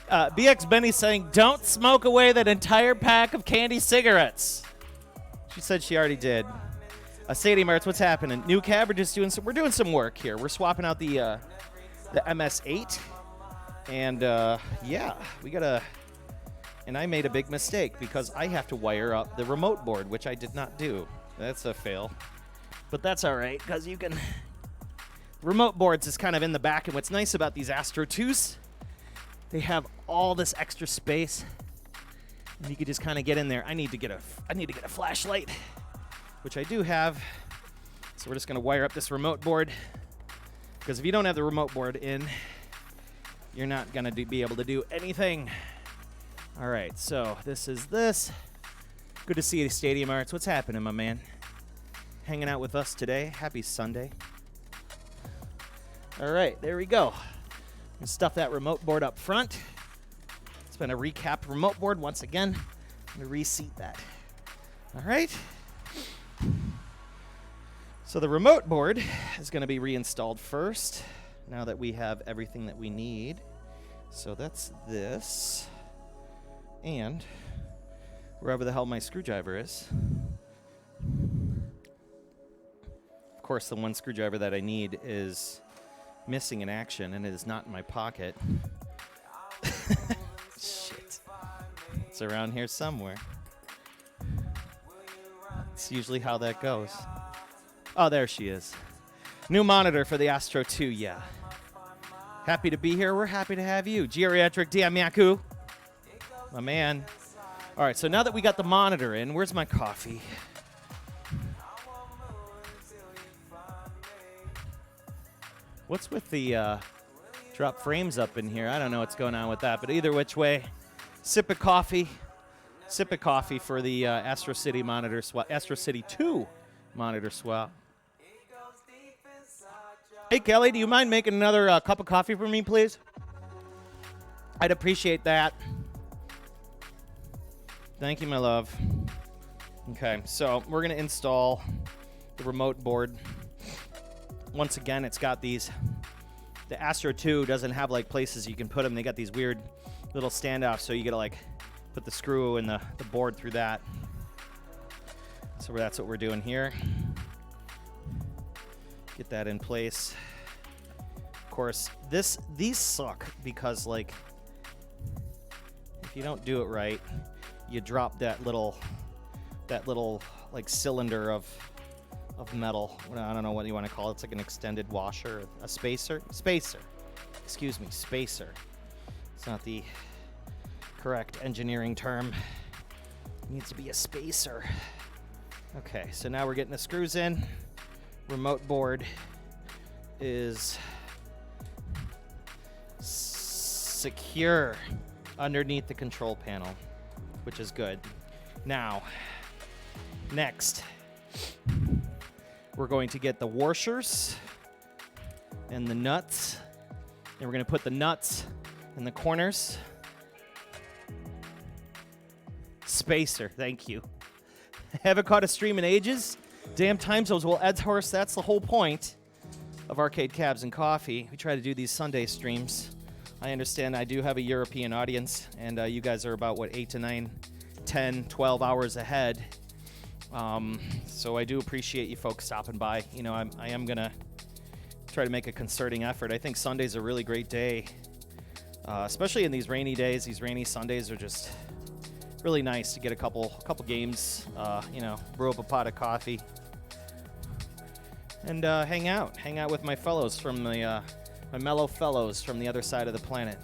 BX Benny saying, don't smoke away that entire pack of candy cigarettes. She said she already did. Sadie Mertz, what's happening? New cab, we're doing some work here. We're swapping out the MS8. And yeah, and I made a big mistake because I have to wire up the remote board, which I did not do. That's a fail. But that's all right, because you can... Remote boards is kind of in the back, and what's nice about these Astro 2s, they have all this extra space, and you can just kind of get in there. I need to get a flashlight, which I do have. So we're just going to wire up this remote board, because if you don't have the remote board in, you're not going to be able to do anything. All right, so this is this. Good to see you, Stadium Arts. What's happening, my man? Hanging out with us today. Happy Sunday. All right, there we go. And stuff that remote board up front. It's been a recapped remote board once again. I'm going to reseat that. All right. So the remote board is going to be reinstalled first, now that we have everything that we need. So that's this. And wherever the hell my screwdriver is. Of course, the one screwdriver that I need is missing in action, and it is not in my pocket. Shit. It's around here somewhere. It's usually how that goes. Oh, there she is. New monitor for the Astro 2, yeah. Happy to be here. We're happy to have you. Geriatric Diamiaku. My man. All right, so now that we got the monitor in, where's my coffee? What's with the drop frames up in here? I don't know what's going on with that, but either which way, sip of coffee for the Astro City monitor swap, Astro City 2 monitor swap. Hey, Kelly, do you mind making another cup of coffee for me, please? I'd appreciate that. Thank you, my love. Okay, so we're going to install the remote board. Once again, it's got these. The Astro 2 doesn't have like places you can put them. They got these weird little standoffs, so you got to like put the screw in the board through that. So that's what we're doing here. Get that in place. Of course, these suck because like if you don't do it right, you drop that little like cylinder of metal. I don't know what you want to call it. It's like an extended washer, a spacer. Excuse me, spacer. It's not the correct engineering term. It needs to be a spacer. Okay, so now we're getting the screws in. Remote board is secure underneath the control panel, which is good. Now, next, we're going to get the washers and the nuts, and we're going to put the nuts in the corners. Spacer, thank you. Haven't caught a stream in ages. Damn time zones. Well, Ed's horse, that's the whole point of Arcade Cabs and Coffee. We try to do these Sunday streams. I understand I do have a European audience, and you guys are about, 8 to 9, 10, 12 hours ahead. So I do appreciate you folks stopping by. You know, I am going to try to make a concerted effort. I think Sunday's a really great day, especially in these rainy days. These rainy Sundays are just really nice to get a couple games, brew up a pot of coffee, and hang out with my fellows from the my mellow fellows from the other side of the planet.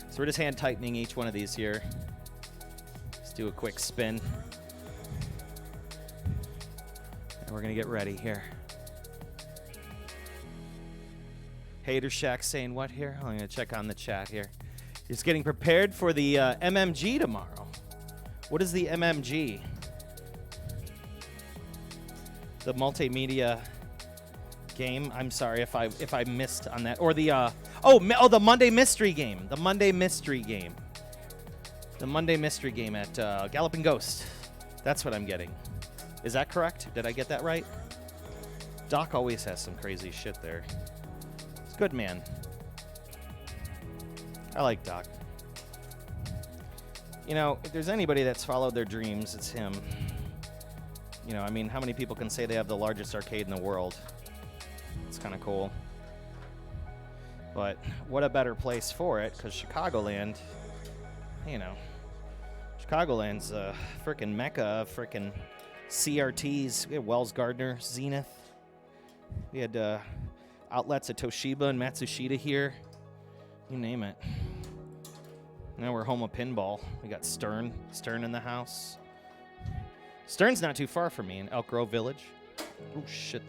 So we're just hand tightening each one of these here. Let's do a quick spin, and we're gonna get ready here. Hater Shack saying what here? I'm gonna check on the chat here. Just getting prepared for the MMG tomorrow. What is the MMG? The multimedia game. I'm sorry if I missed on that. Or the the Monday mystery game. The Monday mystery game. The Monday mystery game at Galloping Ghost. That's what I'm getting. Is that correct? Did I get that right? Doc always has some crazy shit there. It's good, man. I like Doc. You know, if there's anybody that's followed their dreams, it's him. You know, I mean, how many people can say they have the largest arcade in the world? It's kind of cool. But what a better place for it, because Chicagoland, you know, Chicagoland's a frickin' mecca of frickin' CRTs. We had Wells Gardner, Zenith. We had outlets at Toshiba and Matsushita here. You name it. Now we're home of pinball. We got Stern in the house. Stern's not too far from me in Elk Grove Village. Oh shit.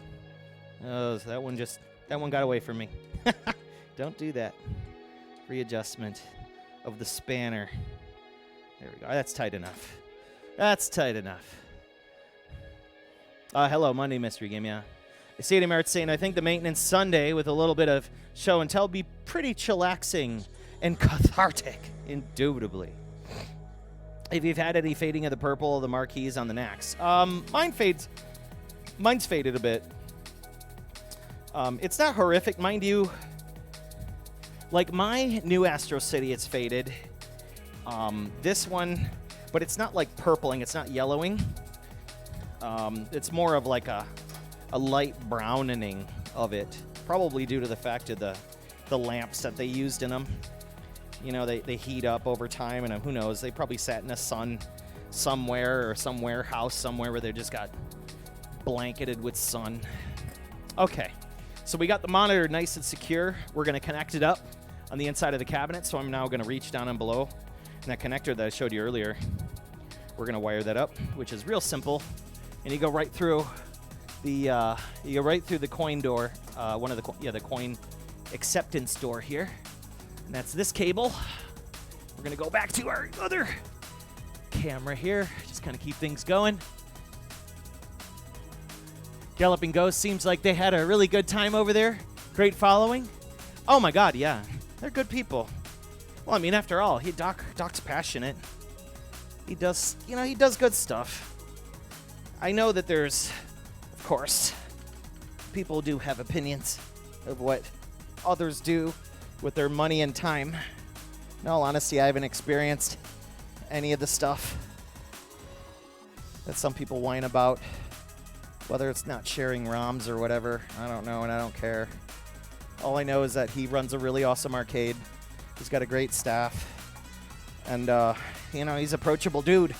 That one got away from me. Don't do that. Readjustment of the spanner. There we go. That's tight enough. That's tight enough. Hello, Monday Mystery Game, yeah. Stadium Arts saying, I think the maintenance Sunday with a little bit of show and tell would be pretty chillaxing and cathartic, indubitably. If you've had any fading of the purple of the marquees on the Nax. Mine's faded a bit. It's not horrific, mind you. Like my new Astro City, it's faded. This one, but it's not like purpling, it's not yellowing. It's more of like a light browning of it, probably due to the fact of the lamps that they used in them. You know, they heat up over time, and who knows, they probably sat in the sun somewhere or some warehouse somewhere where they just got blanketed with sun. Okay, so we got the monitor nice and secure. We're going to connect it up on the inside of the cabinet, so I'm now going to reach down and below. And that connector that I showed you earlier, we're going to wire that up, which is real simple. And you go right through the coin door, the coin acceptance door here. And that's this cable. We're going to go back to our other camera here. Just kind of keep things going. Galloping Ghost seems like they had a really good time over there. Great following. Oh my God, yeah. They're good people. Well, I mean, after all, Doc's passionate. He does good stuff. I know that there's, of course, people do have opinions of what others do with their money and time. In all honesty, I haven't experienced any of the stuff that some people whine about. Whether it's not sharing ROMs or whatever, I don't know, and I don't care. All I know is that he runs a really awesome arcade. He's got a great staff. And, he's an approachable dude.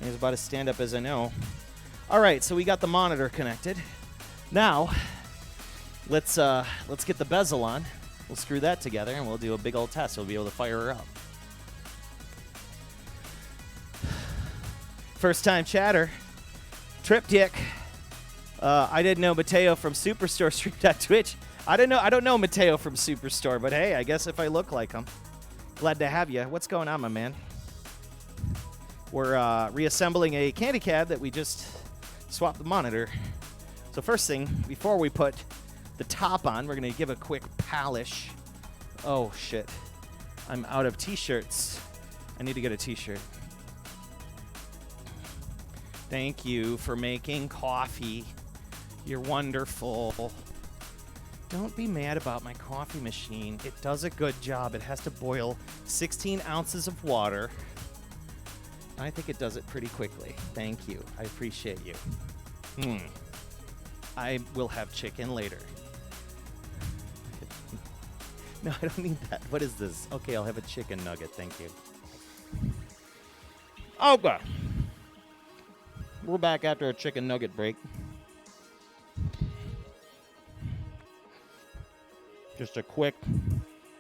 He's about as stand-up as I know. All right, so we got the monitor connected. Now, let's get the bezel on. We'll screw that together, and we'll do a big old test. We'll be able to fire her up. First-time chatter. Triptych. I didn't know Mateo from Superstore streamed at Twitch. I don't know Mateo from Superstore, but hey, I guess if I look like him. Glad to have you. What's going on, my man? We're reassembling a candy cab that we just swapped the monitor. So first thing, before we put the top on, we're going to give a quick polish. Oh, shit. I'm out of T-shirts. I need to get a T-shirt. Thank you for making coffee. You're wonderful. Don't be mad about my coffee machine. It does a good job. It has to boil 16 ounces of water. I think it does it pretty quickly. Thank you. I appreciate you. I will have chicken later. No, I don't need that. What is this? Okay, I'll have a chicken nugget. Thank you. Okay. We're back after a chicken nugget break. Just a quick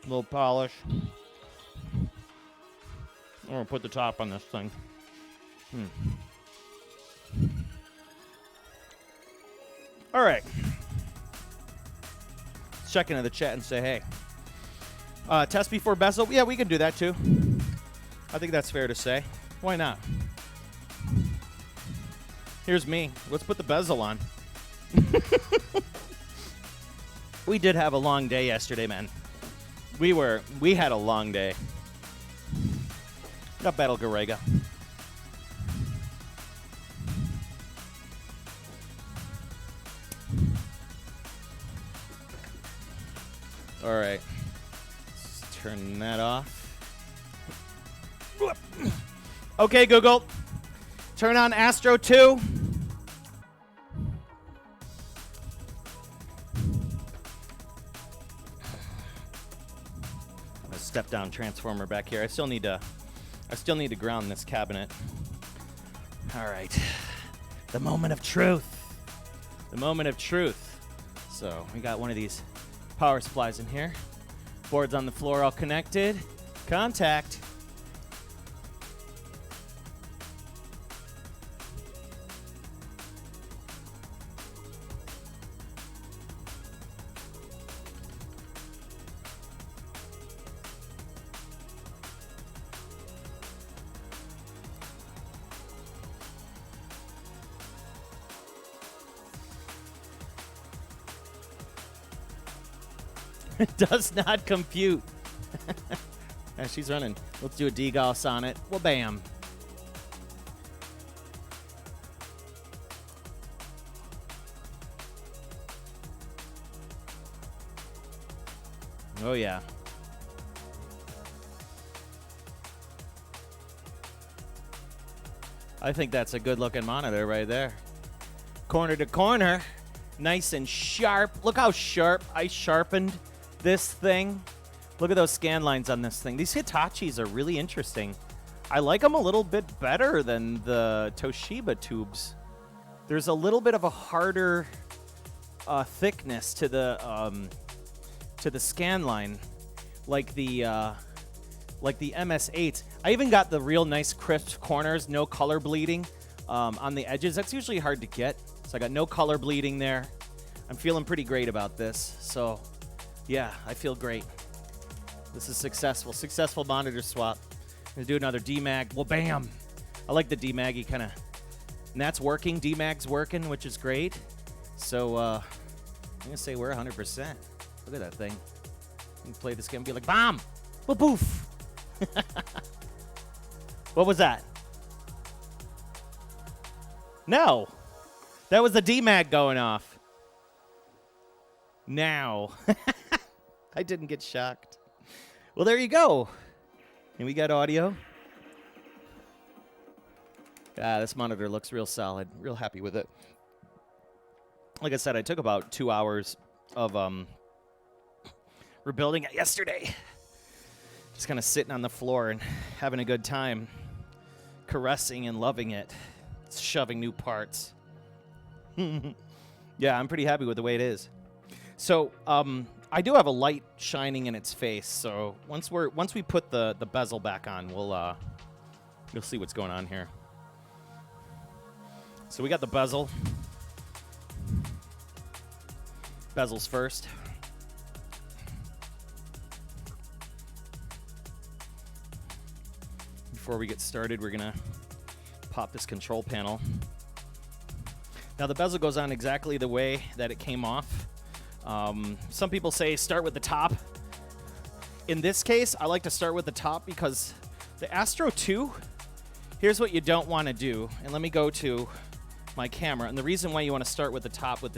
little polish. I'm going to put the top on this thing. All right. Let's check into the chat and say, hey. Test before bezel? Yeah, we can do that too. I think that's fair to say. Why not? Here's me. Let's put the bezel on. We did have a long day yesterday, man. We had a long day. Got Battle Garega. All right. Let's turn that off. Okay, Google. Turn on Astro 2. step down transformer back here. I still need to ground this cabinet. All right. The moment of truth. The moment of truth. So we got one of these power supplies in here. Boards on the floor all connected. Contact. It does not compute. Yeah, she's running. Let's do a degauss on it. Well, bam. Oh, yeah. I think that's a good-looking monitor right there. Corner to corner. Nice and sharp. Look how sharp I sharpened this thing. Look at those scan lines on this thing. These Hitachis are really interesting. I like them a little bit better than the Toshiba tubes. There's a little bit of a harder thickness to the scan line, like the MS8s. I even got the real nice crisp corners, no color bleeding on the edges. That's usually hard to get. So I got no color bleeding there. I'm feeling pretty great about this. So yeah, I feel great. This is successful. Successful monitor swap. I'm going to do another DMAG. Well, bam. I like the DMAG-y kind of. And that's working. DMAG's working, which is great. So I'm going to say we're 100%. Look at that thing. You can play this game and be like, BOM! Well, boof! What was that? No. That was the DMAG going off. Now. I didn't get shocked. Well, there you go. And we got audio. This monitor looks real solid. Real happy with it. Like I said, I took about 2 hours of rebuilding it yesterday. Just kind of sitting on the floor and having a good time. Caressing and loving it. Shoving new parts. Yeah, I'm pretty happy with the way it is. So, I do have a light shining in its face, so once we put the bezel back on, you'll see what's going on here. So we got the bezel. Bezels first. Before we get started, we're gonna pop this control panel. Now the bezel goes on exactly the way that it came off. Some people say start with the top. In this case, I like to start with the top because the Astro 2, here's what you don't want to do. And let me go to my camera. And the reason why you want to start with the top with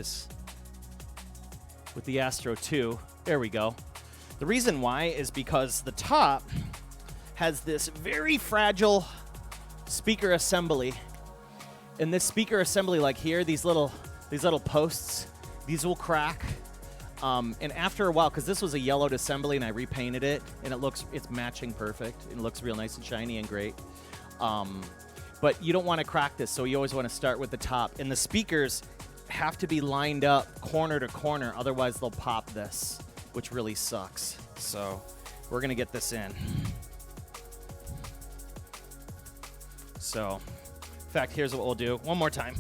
the Astro 2, there we go. The reason why is because the top has this very fragile speaker assembly. And this speaker assembly, like here, these little posts, these will crack. And after a while, because this was a yellowed assembly and I repainted it, and it's matching perfect. It looks real nice and shiny and great. But you don't want to crack this, so you always want to start with the top. And the speakers have to be lined up corner to corner, otherwise they'll pop this, which really sucks. So we're going to get this in. So, in fact, here's what we'll do. One more time.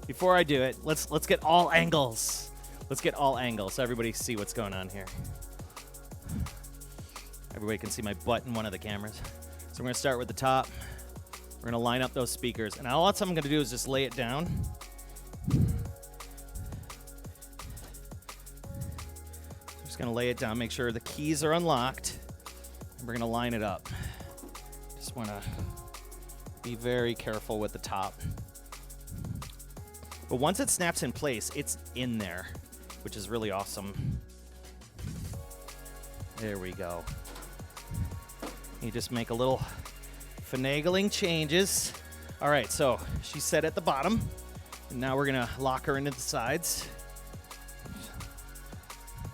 Before I do it, let's get all angles. Let's get all angles so everybody see what's going on here. Everybody can see my butt in one of the cameras. So we're going to start with the top. We're going to line up those speakers. And all I'm going to do is just lay it down. Just going to lay it down, make sure the keys are unlocked. And we're going to line it up. Just want to be very careful with the top. But once it snaps in place, it's in there, which is really awesome. There we go. You just make a little finagling changes. All right, so she's set at the bottom. And now we're gonna lock her into the sides.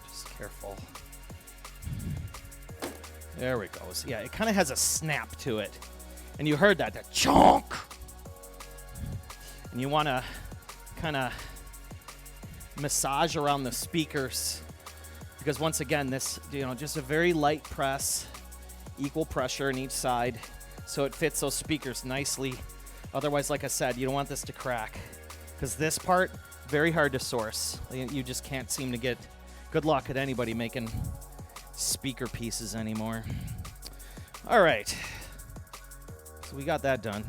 Just careful. There we go. So, yeah, it kind of has a snap to it. And you heard that chonk. And you want to kind of massage around the speakers because once again, this, just a very light press, equal pressure on each side so it fits those speakers nicely. Otherwise, like I said, you don't want this to crack because this part, very hard to source. You just can't seem to get good luck at anybody making speaker pieces anymore. All right, so we got that done.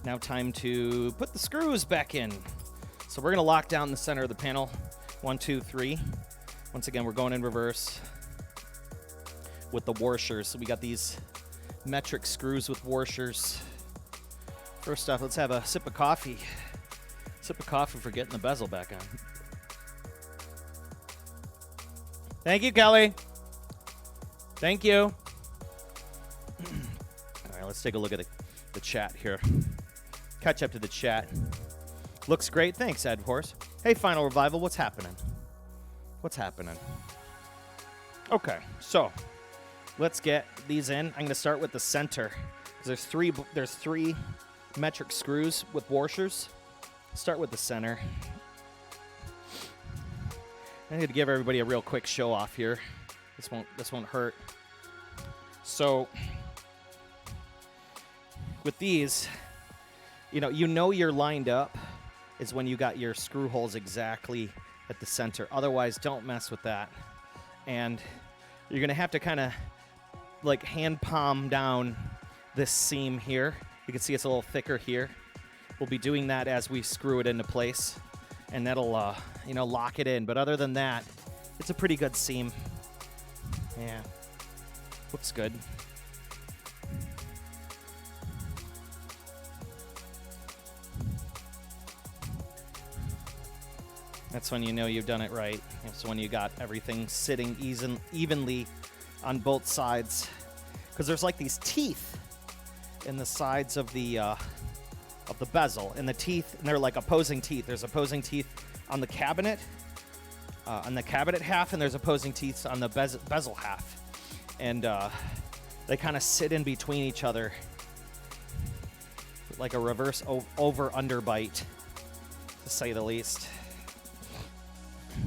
Now time to put the screws back in. So we're gonna lock down the center of the panel. 1, 2, 3. Once again, we're going in reverse with the washers. So we got these metric screws with washers. First off, let's have a sip of coffee. Sip of coffee for getting the bezel back on. Thank you, Kelly. Thank you. All right, let's take a look at the chat here. Catch up to the chat. Looks great. Thanks, Ed Horse. Hey, Final Revival, what's happening? What's happening? Okay, so let's get these in. I'm going to start with the center. There's three metric screws with washers. Start with the center. I need to give everybody a real quick show off here. This won't hurt. So with these, you know you're lined up is when you got your screw holes exactly at the center. Otherwise, don't mess with that. And you're gonna have to kind of like hand palm down this seam here. You can see it's a little thicker here. We'll be doing that as we screw it into place, and that'll lock it in. But other than that, it's a pretty good seam. Yeah, looks good. That's when you know you've done it right. It's when you got everything sitting evenly on both sides. Because there's like these teeth in the sides of the bezel. And the teeth, and they're like opposing teeth. There's opposing teeth on the cabinet half, and there's opposing teeth on the bezel half. And they kind of sit in between each other. Like a reverse over-under bite, to say the least.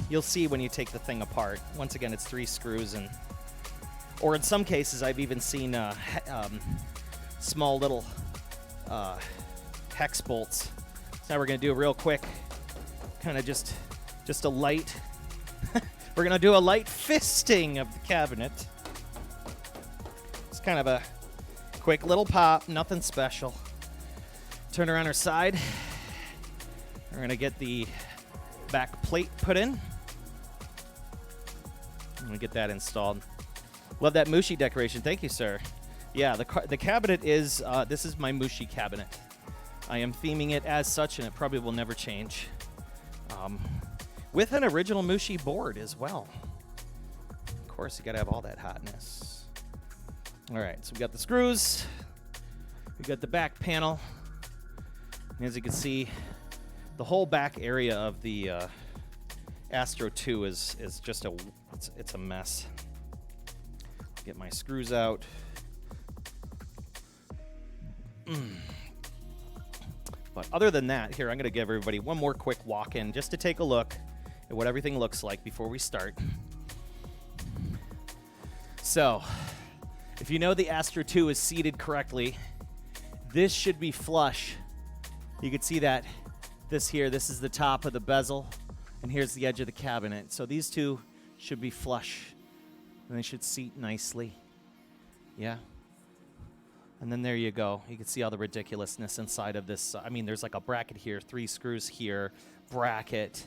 You'll see when you take the thing apart. Once again, it's 3 screws, or in some cases, I've even seen small little hex bolts. So now we're going to do a real quick, kind of just a light. We're going to do a light fisting of the cabinet. It's kind of a quick little pop, nothing special. Turn her on her side. We're going to get the back plate put in. I'm going to get that installed. Love that Mushi decoration. Thank you, sir. Yeah, the cabinet is, this is my Mushi cabinet. I am theming it as such, and it probably will never change. With an original Mushi board as well. Of course, you got to have all that hotness. All right, so we got the screws. We got the back panel. And as you can see, the whole back area of the Astro 2 is just it's a mess. Get my screws out. But other than that, here, I'm going to give everybody one more quick walk-in just to take a look at what everything looks like before we start. So, if you know the Astro 2 is seated correctly, this should be flush. You can see that this is the top of the bezel, and here's the edge of the cabinet. So these two should be flush, and they should seat nicely. Yeah. And then there you go. You can see all the ridiculousness inside of this. I mean, there's like a bracket here, 3 screws here, bracket,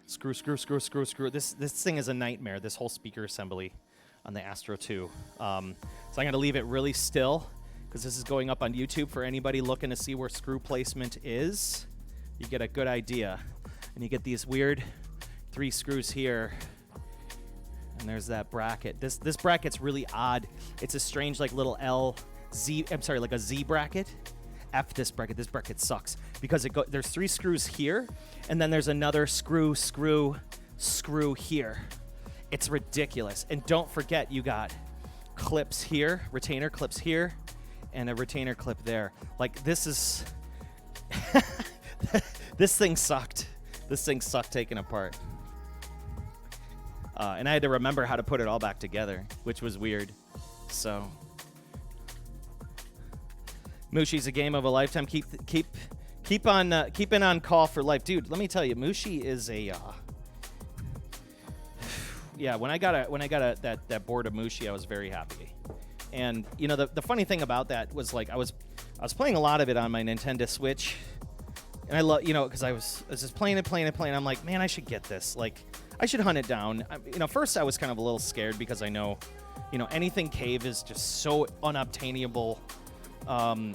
screw. This thing is a nightmare, this whole speaker assembly on the Astro 2. So I'm going to leave it really still, because this is going up on YouTube for anybody looking to see where screw placement is. You get a good idea. And you get these weird 3 screws here. And there's that bracket. This bracket's really odd. It's a strange like little like a Z bracket. F this bracket. This bracket sucks. Because there's 3 screws here, and then there's another screw here. It's ridiculous. And don't forget, you got clips here, retainer clips here, and a retainer clip there. Like, this is... this thing sucked. This thing sucked taken apart. And I had to remember how to put it all back together, which was weird. So, Mushi's a game of a lifetime. Keep on keeping on call for life, dude. Let me tell you, Mushi is a yeah. When I got that board of Mushi, I was very happy. And you know, the funny thing about that was, like, I was playing a lot of it on my Nintendo Switch, and I love, you know, because I was just playing it. I'm like, man, I should get this. Like, I should hunt it down. You know, first I was kind of a little scared because I know, you know, anything cave is just so unobtainable.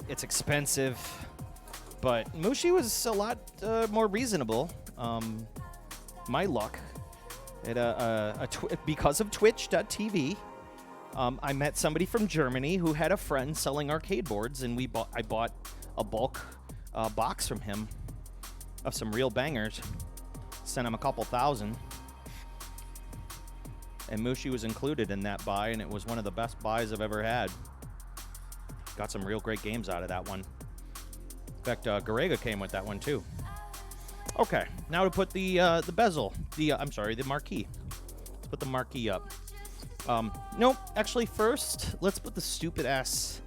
It's expensive, but Mushi was a lot more reasonable. My luck, because of Twitch.tv, I met somebody from Germany who had a friend selling arcade boards, and I bought a bulk box from him of some real bangers. Sent him a couple thousand. And Mushi was included in that buy, and it was one of the best buys I've ever had. Got some real great games out of that one. In fact, Garega came with that one too. Okay, now to put the bezel, the marquee. Let's put the marquee up. Nope, actually first, let's put the stupid ass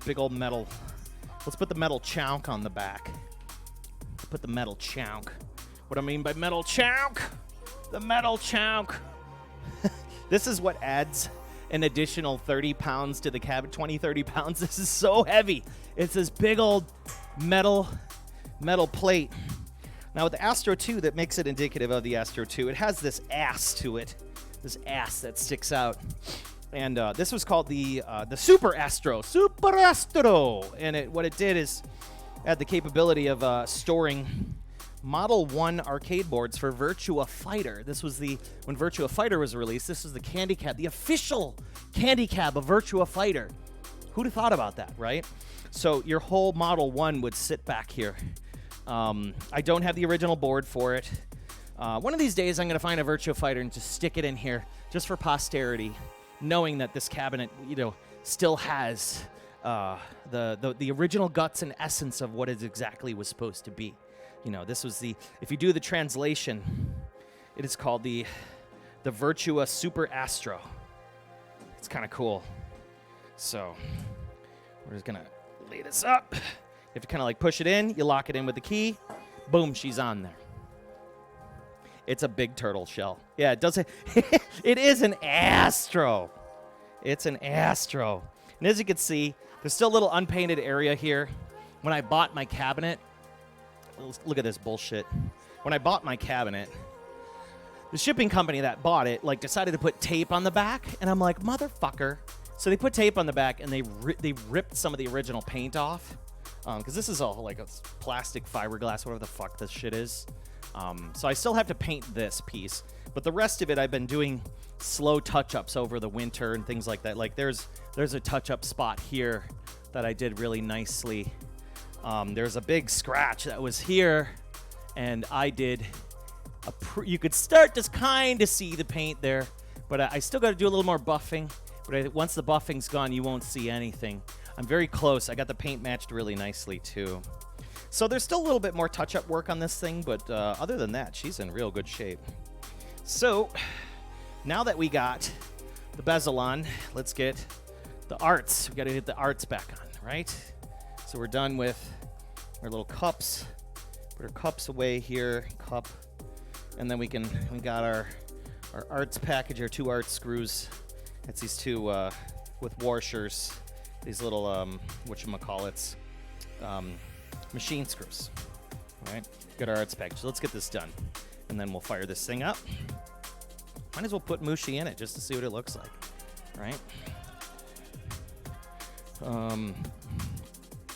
big old metal. Let's put the metal chunk on the back. Put the metal chunk. What I mean by metal chunk? The metal chunk. This is what adds an additional 30 pounds to the cabin. 20, 30 pounds. This is so heavy. It's this big old metal plate. Now with the Astro 2, that makes it indicative of the Astro 2. It has this ass to it. This ass that sticks out. And this was called the Super Astro. Super Astro! And what it did is had the capability of storing Model 1 arcade boards for Virtua Fighter. This was when Virtua Fighter was released, this was the candy cab, the official candy cab of Virtua Fighter. Who'd have thought about that, right? So your whole Model 1 would sit back here. I don't have the original board for it. One of these days I'm going to find a Virtua Fighter and just stick it in here just for posterity, knowing that this cabinet, you know, still has the original guts and essence of what it exactly was supposed to be. You know, this was if you do the translation, it is called the Virtua Super Astro. It's kind of cool. So we're just going to lay this up. You have to kind of like push it in. You lock it in with the key. Boom, she's on there. It's a big turtle shell. Yeah, it doesn't. It is an Astro. It's an Astro. And as you can see, there's still a little unpainted area here. When I bought my cabinet, look at this bullshit. When I bought my cabinet, the shipping company that bought it decided to put tape on the back, and I'm like, motherfucker. So they put tape on the back, and they ripped some of the original paint off, because this is all like a plastic fiberglass, whatever the fuck this shit is. So I still have to paint this piece, but the rest of it I've been doing slow touch-ups over the winter and things like that. Like there's a touch-up spot here that I did really nicely. There's a big scratch that was here, and I did you could start to kind of see the paint there, but I still got to do a little more buffing. But once the buffing's gone, you won't see anything. I'm very close. I got the paint matched really nicely too. So there's still a little bit more touch-up work on this thing, but other than that, she's in real good shape. So now that we got the bezel on, let's get the arts. We got to get the arts back on, right? So we're done with our little cups. Put our cups away here, cup, and then we got our arts package, our 2 arts screws. It's these 2 with washers, these little whatchamacallits, machine screws. All right, got our arts package. So let's get this done, and then we'll fire this thing up. Might as well put Mushi in it just to see what it looks like, right?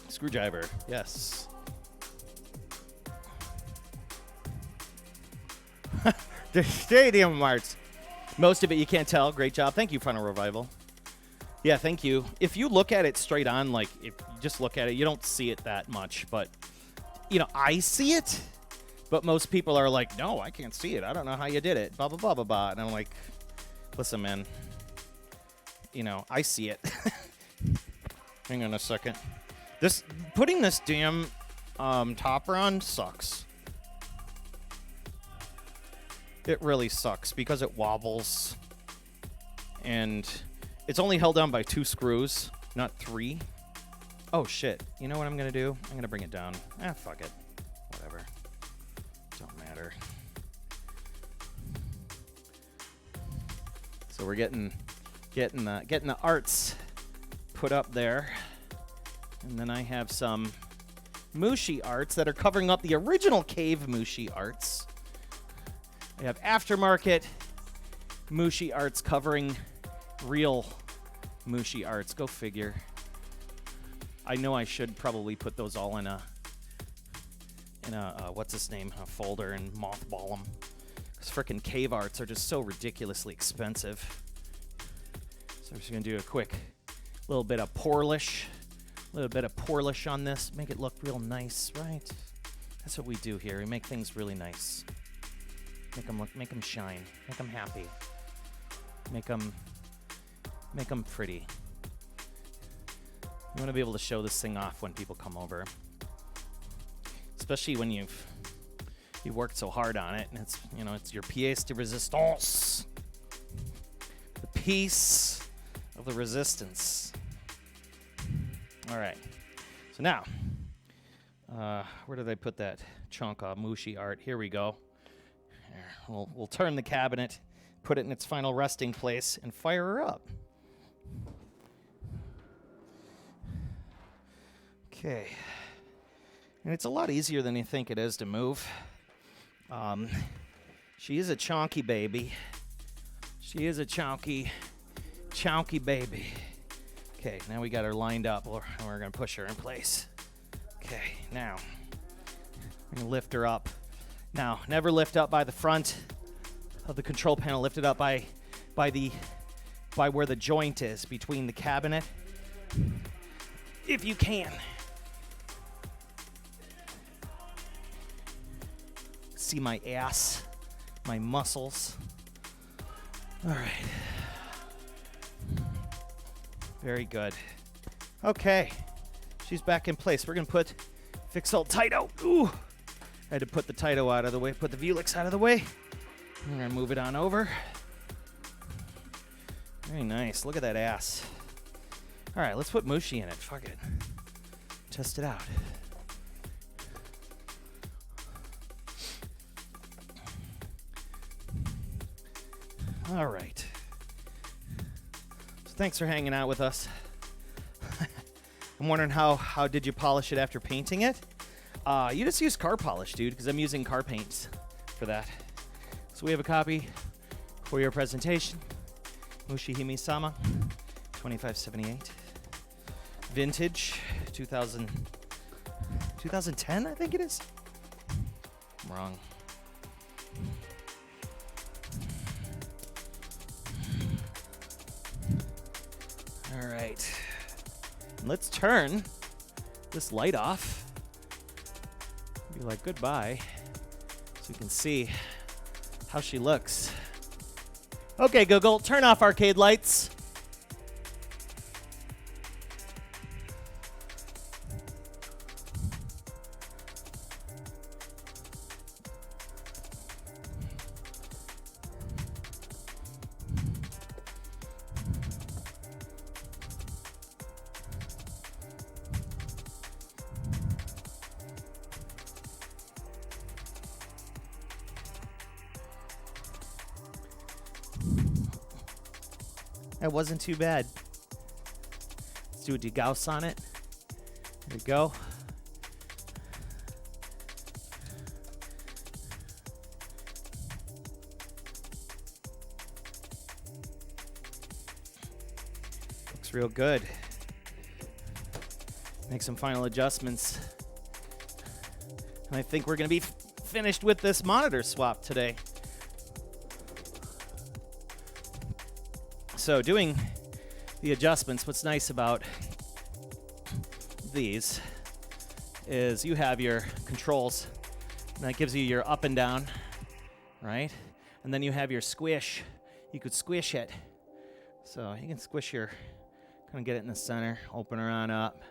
Screwdriver, yes. The stadium arts. Most of it you can't tell. Great job. Thank you, Final Revival. Yeah, thank you. If you look at it straight on, like if you just look at it, you don't see it that much. But, you know, I see it. But most people are like, no, I can't see it. I don't know how you did it. Blah, blah, blah, blah, blah. And I'm like, Listen, man. You know, I see it. Hang on a second. Putting this damn topper on sucks. It really sucks because it wobbles. And it's only held down by 2 screws, not 3. Oh, shit. You know what I'm going to do? I'm going to bring it down. Fuck it. Whatever. Don't matter. So we're getting the arts put up there. And then I have some Mushi arts that are covering up the original Cave Mushi arts. I have aftermarket Mushi arts covering real Mushi arts. Go figure. I know I should probably put those all in a what's his name, a folder and mothball them. Because frickin' cave arts are just so ridiculously expensive. So I'm just gonna do a quick little bit of porlish on this. Make it look real nice, right? That's what we do here. We make things really nice. Make them shine. Make them happy. Make them pretty. You want to be able to show this thing off when people come over, especially when you've worked so hard on it, and it's your pièce de résistance, the piece of the resistance. All right. So now, where did I put that chunk of Mushi art? Here we go. We'll turn the cabinet, put it in its final resting place, and fire her up. Okay. And it's a lot easier than you think it is to move. She is a chonky baby. She is a chonky baby. Okay, now we got her lined up, and we're going to push her in place. Okay, now we're going to lift her up. Now, never lift up by the front of the control panel. Lift it up by where the joint is between the cabinet, if you can. See my ass, my muscles. All right. Very good. Okay, she's back in place. We're gonna fix old Taito. Ooh. I had to put the Taito out of the way, put the Vuelix out of the way. I'm gonna move it on over. Very nice. Look at that ass. All right, let's put Mushi in it. Fuck it. Test it out. All right. So thanks for hanging out with us. I'm wondering how did you polish it after painting it? You just use car polish, dude, because I'm using car paints for that. So we have a copy for your presentation. Mushihime Sama, 2578. Vintage, 2010, I think it is. I'm wrong. All right. Let's turn this light off. Be like goodbye, so you can see how she looks. Okay, Google, turn off arcade lights. That wasn't too bad. Let's do a degauss on it. There we go. Looks real good. Make some final adjustments. And I think we're going to be finished with this monitor swap today. So doing the adjustments, what's nice about these is you have your controls, and that gives you your up and down, right? And then you have your squish you could squish it. So you can squish your, kind of get it in the center, open her on up.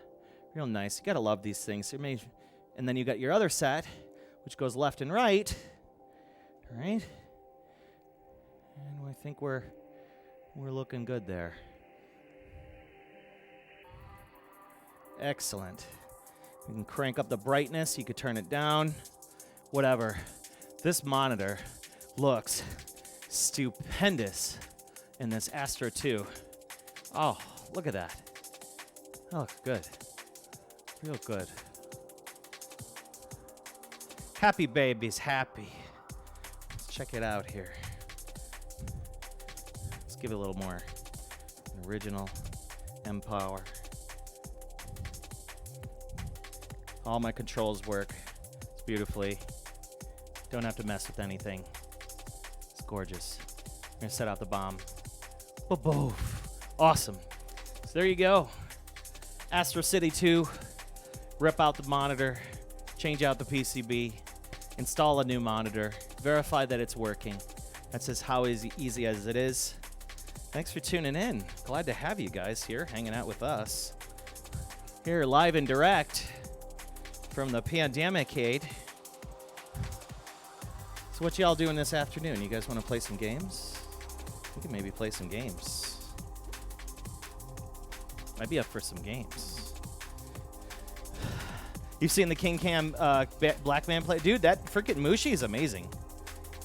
Real nice. You gotta love these things. And then you got your other set, which goes left and right. All right. And I think we're looking good there. Excellent. You can crank up the brightness. You could turn it down. Whatever. This monitor looks stupendous in this Astro 2. Oh, look at that. That looks good. Real good. Happy babies, happy. Let's check it out here. Let's give it a little more original M-Power. All my controls work beautifully. Don't have to mess with anything. It's gorgeous. I'm gonna set out the bomb. Boof. Awesome. So there you go. Astro City 2. Rip out the monitor. Change out the PCB. Install a new monitor. Verify that it's working. That's just how easy as it is. Thanks for tuning in. Glad to have you guys here hanging out with us. Here live and direct from the Pandemicade. So what y'all doing this afternoon? You guys want to play some games? We can maybe play some games. Might be up for some games. You've seen the King Cam Black Man play? Dude, that freaking Mushi is amazing.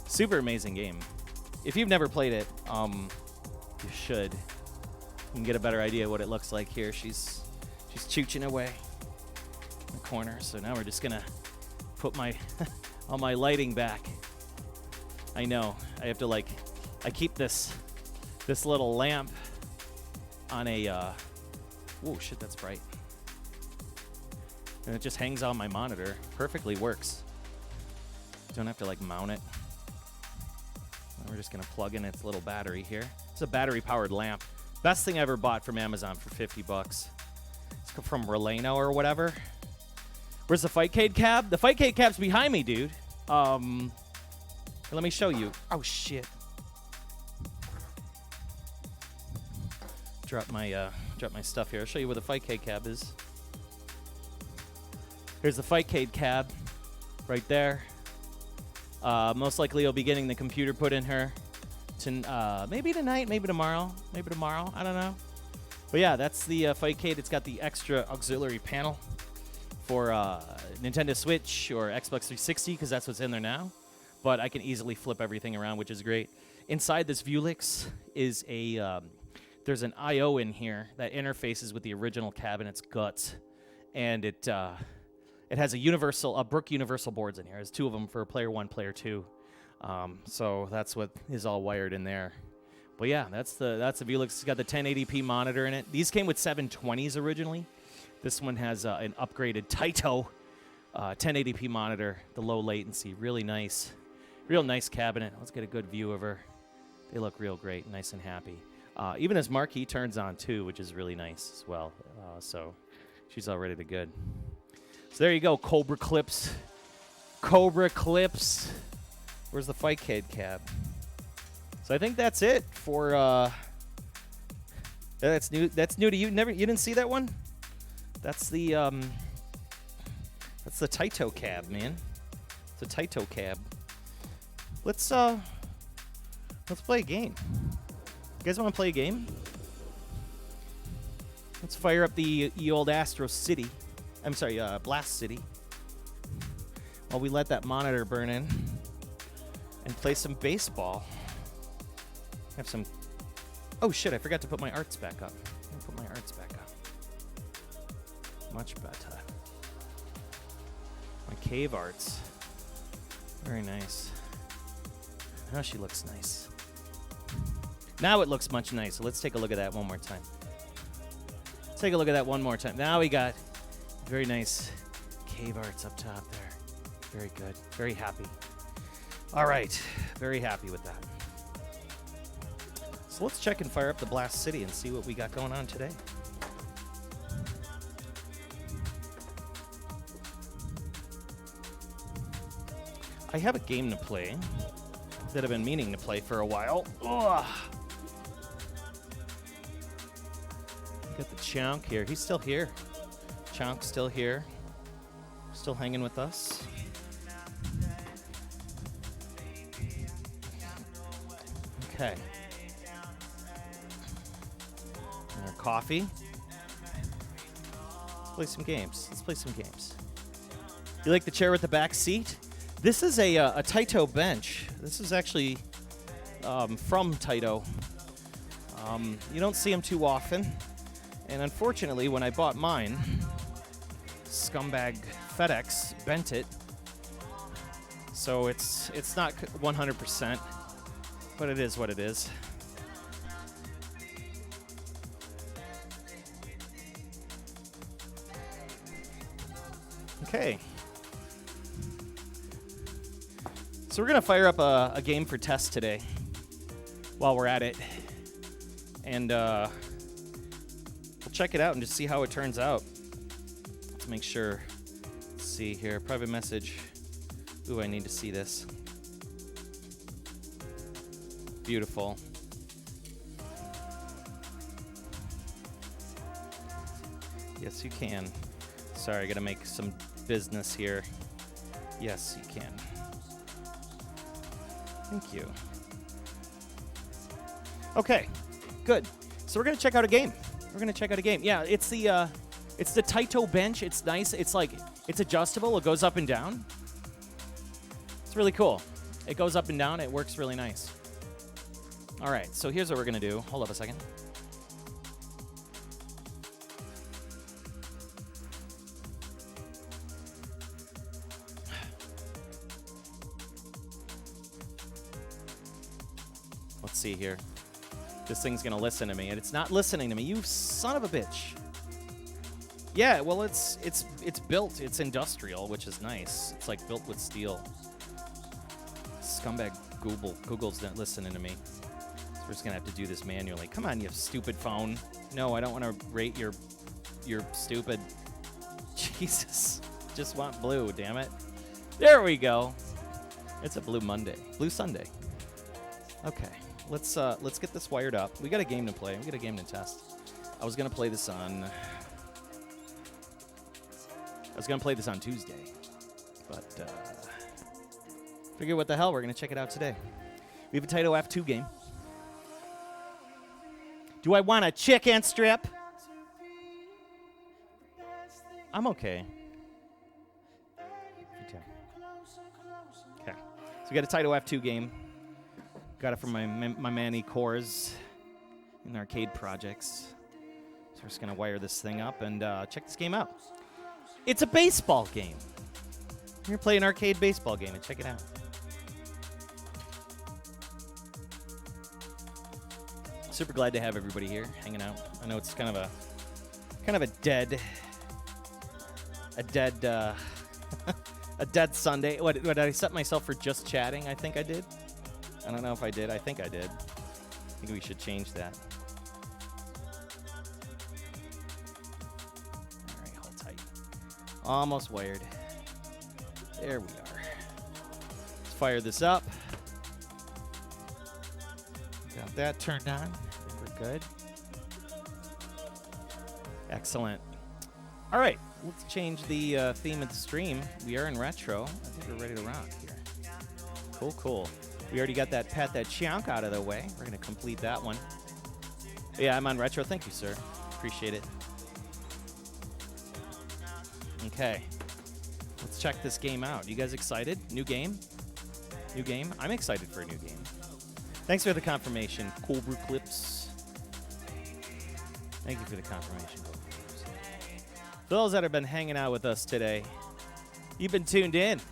Super amazing game. If you've never played it, you should. You can get a better idea what it looks like here. She's chooching away in the corner. So now we're just gonna put my all my lighting back. I know. I have to I keep this little lamp on a whoa, shit, that's bright. And it just hangs on my monitor. Perfectly works. Don't have to mount it. And we're just gonna plug in its little battery here. It's a battery-powered lamp. Best thing I ever bought from Amazon for $50. It's from Relano or whatever. Where's the Fightcade cab? The Fightcade cab's behind me, dude. Let me show you. Oh shit. Drop my stuff here. I'll show you where the Fightcade cab is. Here's the Fightcade cab, right there. Most likely you'll be getting the computer put in her. Maybe tonight, maybe tomorrow. I don't know. But yeah, that's the Fightcade. It's got the extra auxiliary panel for Nintendo Switch or Xbox 360 because that's what's in there now. But I can easily flip everything around, which is great. Inside this Vuelix is there's an I/O in here that interfaces with the original cabinet's guts, and it has a Brook Universal boards in here. There's two of them for player 1, player 2. So that's what is all wired in there. But yeah, that's the Vuelix. It's got the 1080p monitor in it. These came with 720s originally. This one has an upgraded Taito 1080p monitor, the low latency, really nice. Real nice cabinet. Let's get a good view of her. They look real great, nice and happy. Even as marquee turns on too, which is really nice as well. So she's all ready to good. So there you go, Cobra Clips. Cobra Clips. Where's the Fightcade cab? So I think that's it for that's new to you. You didn't see that one? That's the Taito cab, man. It's a Taito cab. Let's play a game. You guys want to play a game? Let's fire up the old Astro City. I'm sorry, Blast City. While we let that monitor burn in and play some baseball. Have some. Oh shit! I forgot to put my arts back up. Let me put my arts back up. Much better. My cave arts. Very nice. Now she looks nice. Now it looks much nicer. Let's take a look at that one more time. Take a look at that one more time. Now we got very nice cave arts up top there. Very good. Very happy. All right. Very happy with that. So let's check and fire up the Blast City and see what we got going on today. I have a game to play. that I've been meaning to play for a while. Ugh. Got the Chonk here. He's still here. Chonk's still here. Still hanging with us. Okay. And our coffee. Let's play some games. Let's play some games. You like the chair with the back seat? This is a Taito bench. This is actually from Taito. You don't see them too often. And unfortunately, when I bought mine, scumbag FedEx bent it. So it's not 100%, but it is what it is. Okay. So we're going to fire up a game for test today while we're at it. And we'll check it out and just see how it turns out. Let's make sure. Let's see here. Private message. Ooh, I need to see this. Beautiful. Yes, you can. Sorry, I got to make some business here. Yes, you can. Thank you. Okay, good. So we're gonna check out a game. Yeah, it's the Taito bench. It's nice. It's like it's adjustable. It goes up and down. It's really cool. It goes up and down. It works really nice. All right. So here's what we're gonna do. Hold up a second. Let's see here. This thing's gonna listen to me, and it's not listening to me. You son of a bitch. Yeah, well, it's built. It's industrial, which is nice. It's like built with steel. Scumbag Google's not listening to me. So we're just gonna have to do this manually. Come on, you stupid phone. No, I don't want to rate your stupid. Jesus, just want blue. Damn it. There we go. It's a blue Monday, blue Sunday. Okay. Let's get this wired up. We got a game to play. We got a game to test. I was gonna play this on Tuesday, but figure what the hell, we're gonna check it out today. We have a Taito F2 game. Do I want a chicken strip? I'm okay. Okay. So we got a Taito F2 game. Got it from my Manny Cores in Arcade Projects. So we're just going to wire this thing up and check this game out. It's a baseball game. We're going to play an arcade baseball game and check it out. Super glad to have everybody here hanging out. I know it's kind of a dead a dead Sunday. What did I set myself for just chatting? I think I did. I don't know if I did. I think I did. I think we should change that. All right, hold tight. Almost wired. There we are. Let's fire this up. Got that turned on. I think we're good. Excellent. All right, let's change the theme of the stream. We are in retro. I think we're ready to rock here. Cool. We already got that chunk out of the way. We're going to complete that one. Yeah, I'm on retro. Thank you, sir. Appreciate it. Okay. Let's check this game out. You guys excited? New game? I'm excited for a new game. Thanks for the confirmation, Cobra Clips. Thank you for the confirmation, Cobra Clips. For those that have been hanging out with us today, you've been tuned in.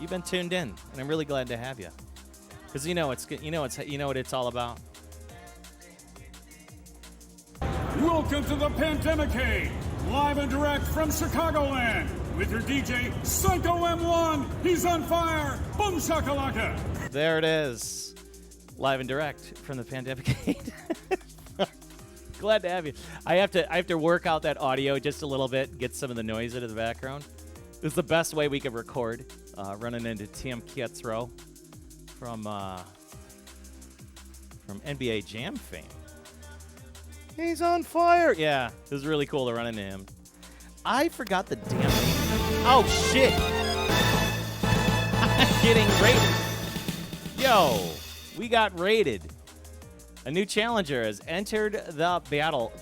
And I'm really glad to have you, because you know what it's all about. Welcome to the Pandemicade, live and direct from Chicagoland, with your DJ Psycho M1. He's on fire. Boom shakalaka. There it is, live and direct from the Pandemicade. Glad to have you. I have to work out that audio just a little bit, get some of the noise out of the background. This is the best way we could record. Running into Tim Kietro from NBA Jam fame. He's on fire. Yeah, it was really cool to run into him. I forgot the damn name. Oh, shit. I'm getting raided. Yo, we got raided. A new challenger has entered the battle.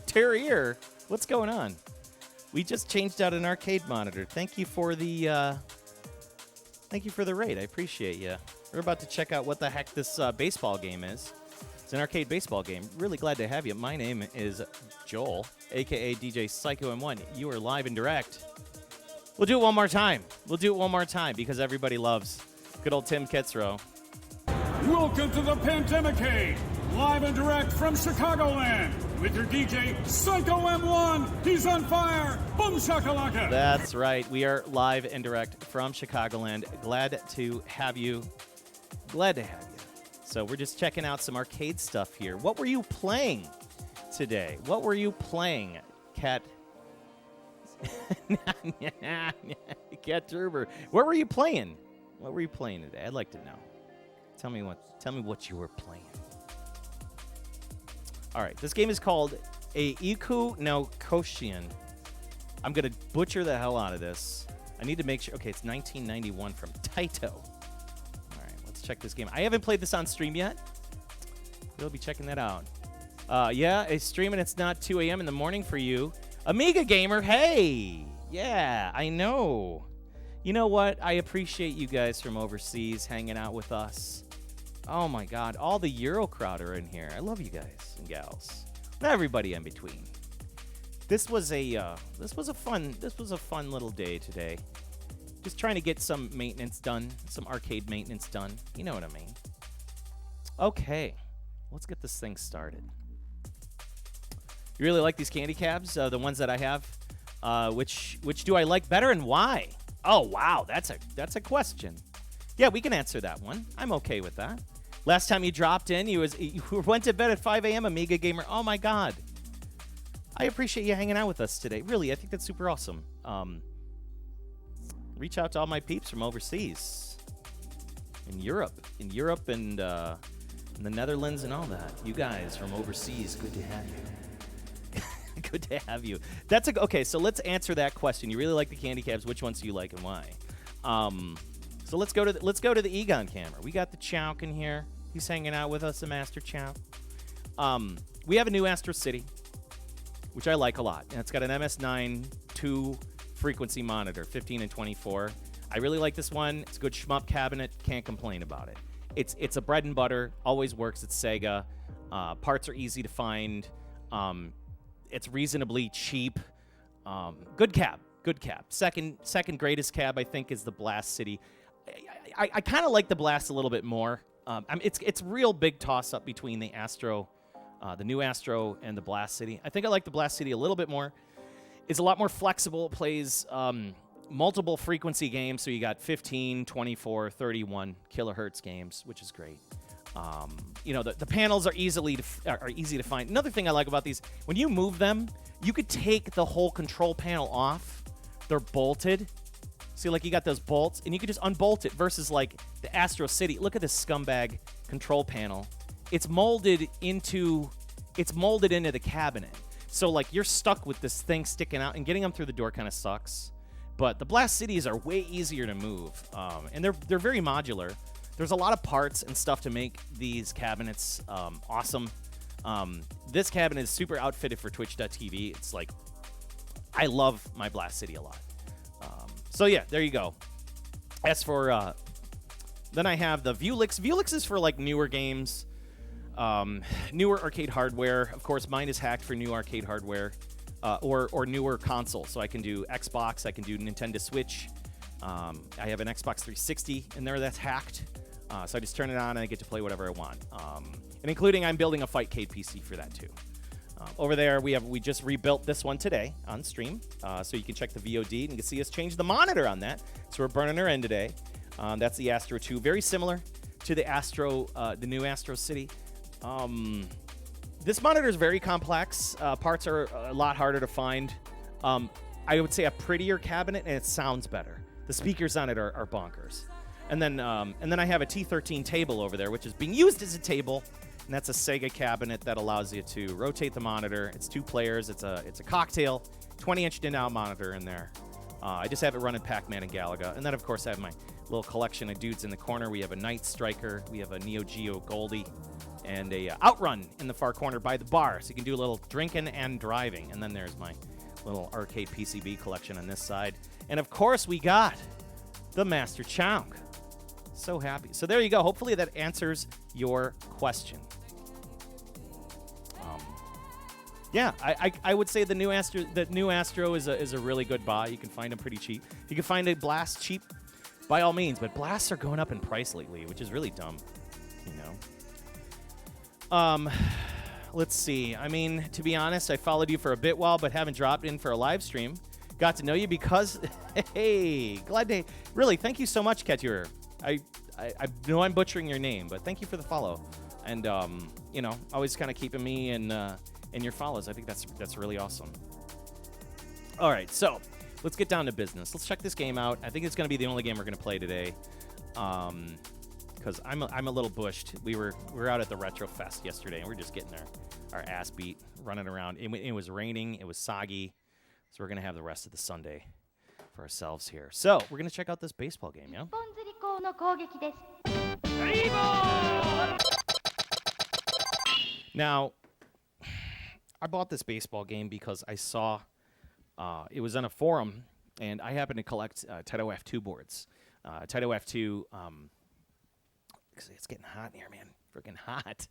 Terrier. What's going on? We just changed out an arcade monitor. Thank you for the raid. I appreciate you. We're about to check out what the heck this baseball game is. It's an arcade baseball game. Really glad to have you. My name is Joel, a.k.a. DJ Psycho M1. You are live and direct. We'll do it one more time. Because everybody loves good old Tim Kitzrow. Welcome to the Pandemicade, live and direct from Chicagoland, with your DJ, Psycho M1. He's on fire. Boom shakalaka. That's right. We are live and direct from Chicagoland. Glad to have you. So we're just checking out some arcade stuff here. What were you playing today? Cat? Cat Turber. What were you playing today? I'd like to know. Tell me what you were playing. All right, this game is called a Iku no Koshin. I'm gonna butcher the hell out of this. I need to make sure. Okay, it's 1991 from Taito. All right, let's check this game. I haven't played this on stream yet. We'll be checking that out. Yeah, it's streaming. It's not 2 a.m. in the morning for you, Amiga gamer. Hey, yeah, I know. You know what? I appreciate you guys from overseas hanging out with us. Oh my God, all the Euro crowd are in here. I love you guys and gals. Not everybody in between. This was a fun little day today. Just trying to get some maintenance done, some arcade maintenance done. You know what I mean. Okay, let's get this thing started. You really like these candy cabs, the ones that I have? Which do I like better and why? Oh wow, that's a question. Yeah, we can answer that one. I'm okay with that. Last time you dropped in, you went to bed at 5 a.m. Amiga gamer. Oh my God. I appreciate you hanging out with us today. Really, I think that's super awesome. Reach out to all my peeps from overseas, in Europe and the Netherlands and all that. You guys from overseas, good to have you. Good to have you. Okay. So let's answer that question. You really like the candy cabs? Which ones do you like and why? So let's go to the Egon camera. We got the Chowk in here. He's hanging out with us, the Master Chowk. We have a new Astro City, which I like a lot. And it's got an MS9 2 frequency monitor, 15 and 24. I really like this one. It's a good shmup cabinet. Can't complain about it. It's a bread and butter. Always works. It's Sega. Parts are easy to find. It's reasonably cheap. Good cab. Second greatest cab, I think, is the Blast City. I kind of like the Blast a little bit more. It's real big toss-up between the Astro, the new Astro, and the Blast City. I think I like the Blast City a little bit more. It's a lot more flexible. It plays multiple frequency games, so you got 15, 24, 31 kilohertz games, which is great. The panels are easy to find. Another thing I like about these, when you move them, you could take the whole control panel off. They're bolted. See, like you got those bolts, and you could just unbolt it versus like the Astro City. Look at this scumbag control panel. It's molded into the cabinet. So like you're stuck with this thing sticking out, and getting them through the door kind of sucks. But the Blast Cities are way easier to move, and they're very modular. There's a lot of parts and stuff to make these cabinets awesome. This cabinet is super outfitted for Twitch.tv. It's like, I love my Blast City a lot. So yeah, there you go. As for, then I have the Vuelix. Vuelix is for like newer games, newer arcade hardware. Of course, mine is hacked for new arcade hardware, or newer consoles. So I can do Xbox, I can do Nintendo Switch. I have an Xbox 360 in there that's hacked. So I just turn it on and I get to play whatever I want. And including I'm building a Fightcade PC for that too. Over there, we just rebuilt this one today on stream, so you can check the VOD and you can see us change the monitor on that. So we're burning her in today. That's the Astro 2, very similar to the Astro, the new Astro City. This monitor is very complex. Parts are a lot harder to find. I would say a prettier cabinet, and it sounds better. The speakers on it are bonkers. And then I have a T13 table over there, which is being used as a table, and that's a Sega cabinet that allows you to rotate the monitor. It's 2 players. It's a cocktail, 20-inch Nanao monitor in there. I just have it running Pac-Man and Galaga, and then of course I have my little collection of dudes in the corner. We have a Night Striker, we have a Neo Geo Goldie, and a Outrun in the far corner by the bar, so you can do a little drinking and driving. And then there's my little arcade PCB collection on this side. And of course we got the Master Chunk. So happy. So there you go. Hopefully that answers your question. Yeah, I would say the new Astro is a really good buy. You can find them pretty cheap. You can find a Blast cheap, by all means, but Blasts are going up in price lately, which is really dumb, you know. Let's see. I mean, to be honest, I followed you for a bit while, but haven't dropped in for a live stream. Got to know you because, hey, glad to, really, thank you so much, Ketur. I know I'm butchering your name, but thank you for the follow. And, you know, always kind of keeping me in your follows. I think that's really awesome. All right, so let's get down to business. Let's check this game out. I think it's going to be the only game we're going to play today, because I'm a little bushed. We were out at the Retro Fest yesterday, and we're just getting our ass beat, running around. It was raining. It was soggy, so we're going to have the rest of the Sunday for ourselves here. So we're going to check out this baseball game, yeah? Now, I bought this baseball game because I saw it was on a forum, and I happen to collect Taito F2 boards. Taito F2, it's getting hot in here, man. Freaking hot.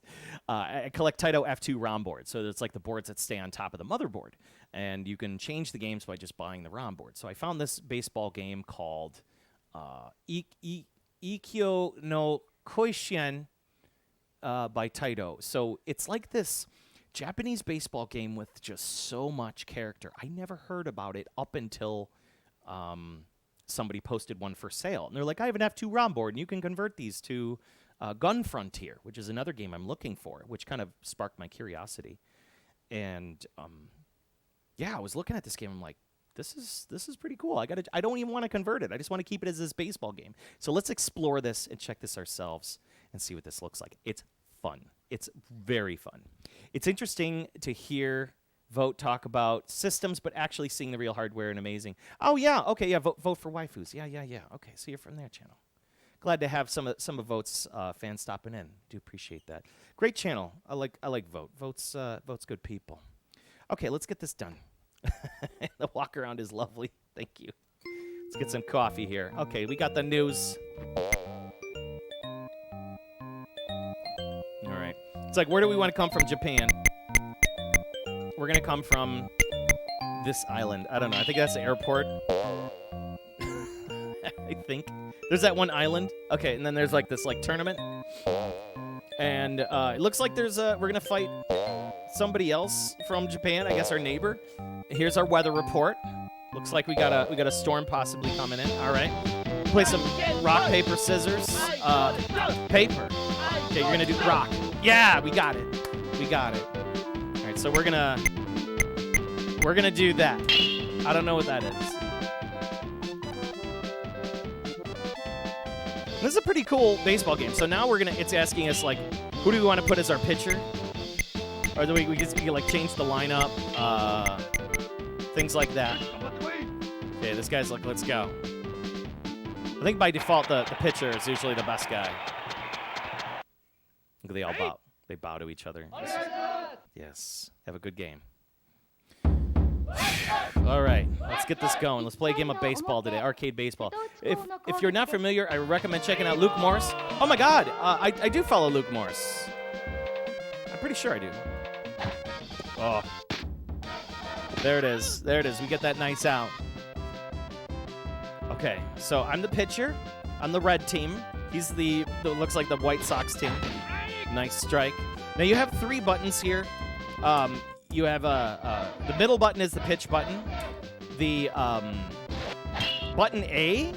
I collect Taito F2 ROM boards, so it's like the boards that stay on top of the motherboard, and you can change the games by just buying the ROM board. So I found this baseball game called Ikkyo no Koishien by Taito. So it's like this Japanese baseball game with just so much character. I never heard about it up until somebody posted one for sale. And they're like, I have an F2 ROM board, and you can convert these to Gun Frontier, which is another game I'm looking for, which kind of sparked my curiosity. And, yeah, I was looking at this game. I'm like, this is pretty cool. I don't even want to convert it. I just want to keep it as this baseball game. So let's explore this and check this ourselves and see what this looks like. It's fun. It's very fun. It's interesting to hear Vote talk about systems, but actually seeing the real hardware and amazing. Oh, yeah. Okay, yeah, vote for waifus. Yeah. Okay, so you're from their channel. Glad to have some of Vote's fans stopping in. Do appreciate that. Great channel. I like Vote. Vote's good people. Okay, let's get this done. The walk around is lovely. Thank you. Let's get some coffee here. Okay, we got the news. All right. It's like, where do we want to come from? Japan. We're going to come from this island. I don't know. I think that's the airport. I think. There's that one island. Okay, and then there's like this tournament. And it looks like we're going to fight somebody else from Japan, I guess our neighbor. Here's our weather report. Looks like we got a storm possibly coming in. All right. Play some rock, paper, scissors. Paper. Okay, you're going to do rock. Yeah, we got it. We got it. All right, so we're going to do that. I don't know what that is. This is a pretty cool baseball game. So now it's asking us, like, who do we want to put as our pitcher? Or do we just change the lineup? Things like that. Okay, this guy's like, let's go. I think by default, the pitcher is usually the best guy. Look, they all bow. They bow to each other. Yes. Have a good game. All right, let's get this going. Let's play a game of baseball today, arcade baseball. If you're not familiar, I recommend checking out Luke Morris. Oh my God, I do follow Luke Morris. I'm pretty sure I do. Oh, there it is. There it is. We get that nice out. Okay, so I'm the pitcher. I'm the red team. He's looks like the White Sox team. Nice strike. Now you have 3 buttons here. You have the middle button is the pitch button. The button A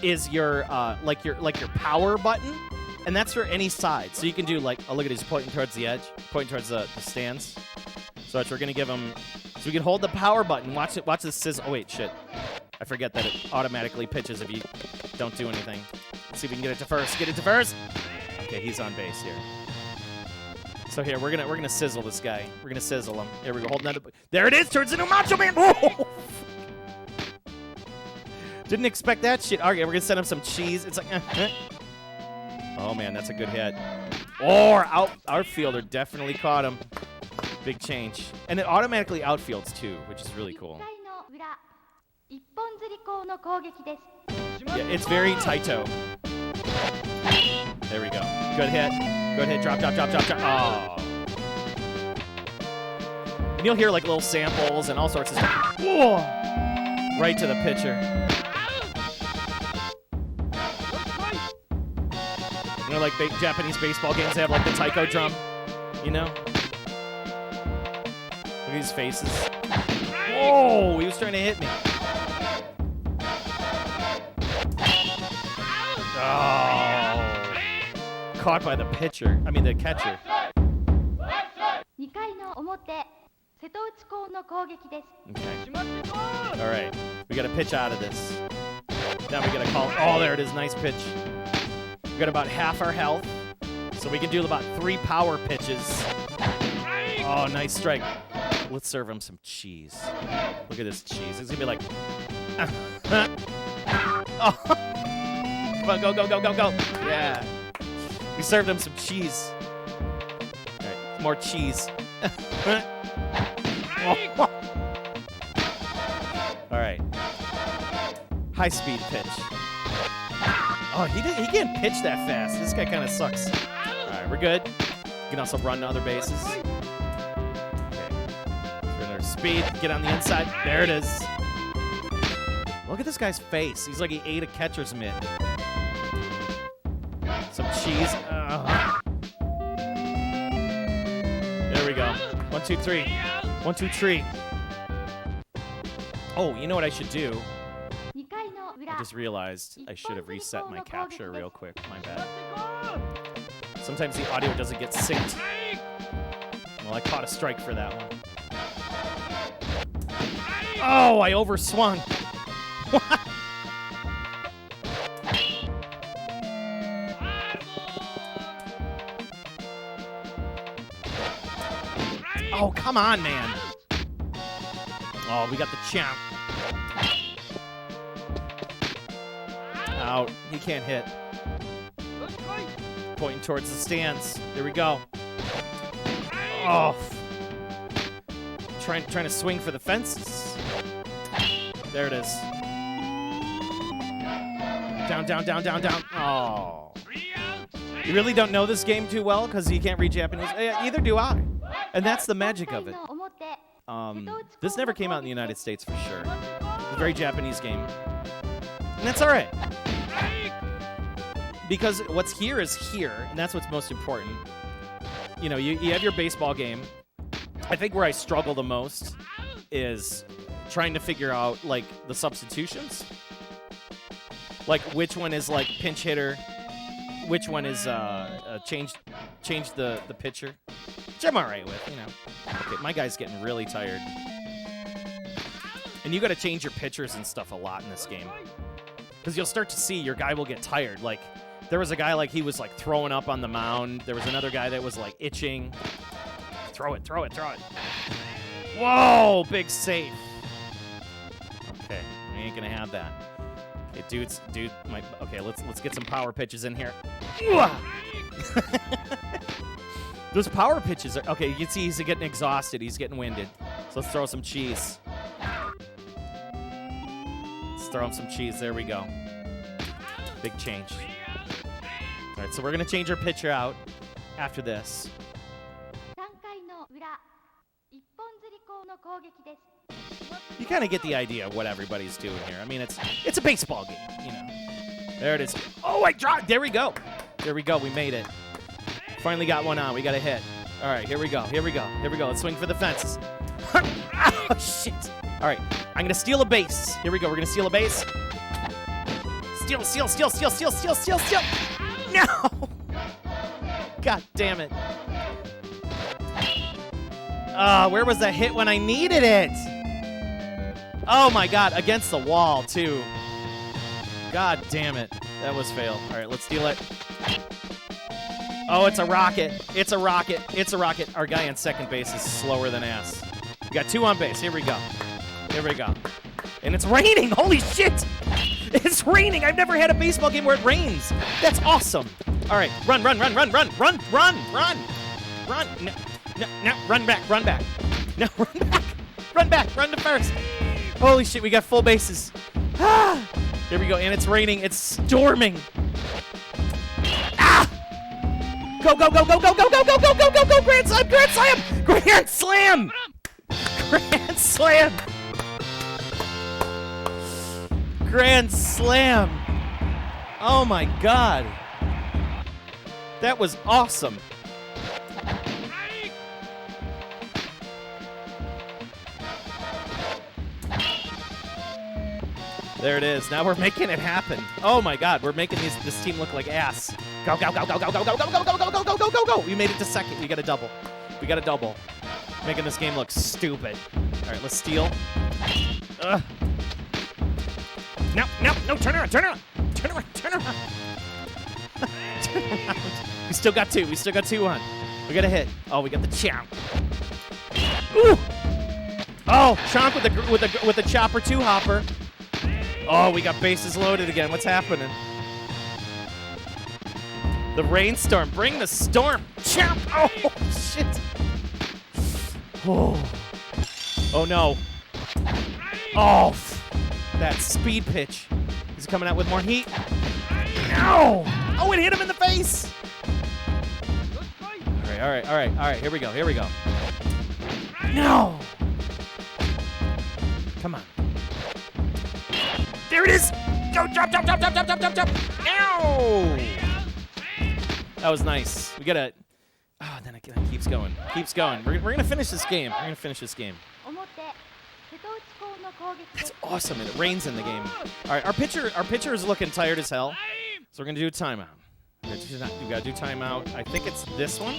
is your power button, and that's for any side. So you can do look at he's pointing towards the edge, pointing towards the stands. So we're gonna give him. So we can hold the power button. Watch the scissor. Oh wait, shit! I forget that it automatically pitches if you don't do anything. Let's see if we can get it to first. Get it to first. Okay, he's on base here. So here, we're gonna sizzle this guy. We're gonna sizzle him. Here we go. Holding on to, there it is. Turns into Macho Man. Whoa! Didn't expect that shit. Okay, we're gonna send him some cheese. It's like, oh man, that's a good hit. Oh, our outfielder definitely caught him. Big change. And it automatically outfields too, which is really cool. Yeah, it's very Taito. There we go. Good hit. Good hit. Drop, drop, drop, drop, drop. Oh. And you'll hear like little samples and all sorts of stuff. Whoa! Right to the pitcher. You know, like Japanese baseball games, they have like the taiko drum. You know? Look at these faces. Whoa! He was trying to hit me. Oh. Caught by the pitcher. I mean, the catcher. Okay. All right. We got to pitch out of this. Now we got to call. Oh, there it is. Nice pitch. We got about half our health, so we can do about 3 power pitches. Oh, nice strike. Let's serve him some cheese. Look at this cheese. It's going to be like... oh. Come on, go, go, go, go, go. Yeah. We served him some cheese. All right, more cheese. All right. High-speed pitch. Oh, he can't pitch that fast. This guy kind of sucks. All right, we're good. You can also run to other bases. Okay. Another speed. Get on the inside. There it is. Look at this guy's face. He's like he ate a catcher's mitt. Some cheese. There we go. 1, 2, 3. 1, 2, 3. Oh, you know what I should do? I just realized I should have reset my capture real quick. My bad. Sometimes the audio doesn't get synced. Well, I caught a strike for that one. Oh, I overswung. What? Oh, come on, man. Oh, we got the champ. Out. He can't hit. Pointing towards the stands. Here we go. Oh. Trying to swing for the fences. There it is. Down, down, down, down, down. Oh. You really don't know this game too well because you can't read Japanese? Either do I. And that's the magic of it. This never came out in the United States for sure. It's a very Japanese game. And that's all right. Because what's here is here, and that's what's most important. You know, you have your baseball game. I think where I struggle the most is trying to figure out, like, the substitutions. Like, which one is, like, pinch hitter, which one is change the pitcher, which I'm all right with, you know. Okay, my guy's getting really tired. And you got to change your pitchers and stuff a lot in this game. Because you'll start to see your guy will get tired. Like, there was a guy, like, he was, like, throwing up on the mound. There was another guy that was, like, itching. Throw it, throw it, throw it. Whoa, big save. Okay, we ain't going to have that. Okay, okay, let's get some power pitches in here. Those power pitches are, okay, you can see he's getting exhausted. He's getting winded. So let's throw some cheese. Let's throw him some cheese. There we go. Big change. All right, so we're going to change our pitcher out after this. You kind of get the idea of what everybody's doing here. I mean, it's a baseball game, you know. There it is. Oh, I dropped. There we go. There we go. We made it. Finally got one on. We got a hit. All right, here we go. Here we go. Here we go. Let's swing for the fences. Oh, shit. All right, I'm going to steal a base. Here we go. We're going to steal a base. Steal, steal, steal, steal, steal, steal, steal, steal. No. God damn it. Where was the hit when I needed it? Oh, my God. Against the wall, too. God damn it. That was fail. All right, let's steal it. Oh, it's a rocket. It's a rocket. It's a rocket. Our guy on second base is slower than ass. We got 2 on base. Here we go. Here we go. And it's raining. Holy shit. It's raining. I've never had a baseball game where it rains. That's awesome. All right, run, run, run, run, run, run, run, run, run. No, no, no, run back, run back. No, run back. Run back, run to first. Holy shit, we got full bases. Ah! There we go, and it's raining. It's storming. Ah! Go, go, go, go, go, go, go, go, go, go, go, go, Grand Slam, Grand Slam, Grand Slam, Grand Slam, Grand Slam. Oh my God. That was awesome. There it is. Now we're making it happen. Oh my God, we're making this team look like ass. Go, go, go, go, go, go, go, go, go, go, go, go, go, go, go, go. We made it to second. We got a double. We got a double. Making this game look stupid. All right, let's steal. No, no, no, turn around, turn around. Turn around, turn around. Turn around. We still got 2. We still got 2 on. We got a hit. Oh, we got the chomp. Ooh. Oh, chomp with the chopper 2-hopper. Oh, we got bases loaded again. What's happening? The rainstorm. Bring the storm. Chomp. Oh, shit. Oh. Oh, no. Oh, that speed pitch. He's coming out with more heat. No. Oh, it hit him in the face. All right, all right, all right, all right. Here we go. Here we go. No. Come on. There it is! Go, jump, jump, jump, jump, jump, jump, jump, jump! No! That was nice. We gotta... Oh, then it keeps going. Keeps going. We're gonna finish this game. We're gonna finish this game. That's awesome, and it rains in the game. All right, our pitcher is looking tired as hell, so we're gonna do a timeout. You gotta do timeout. I think it's this one,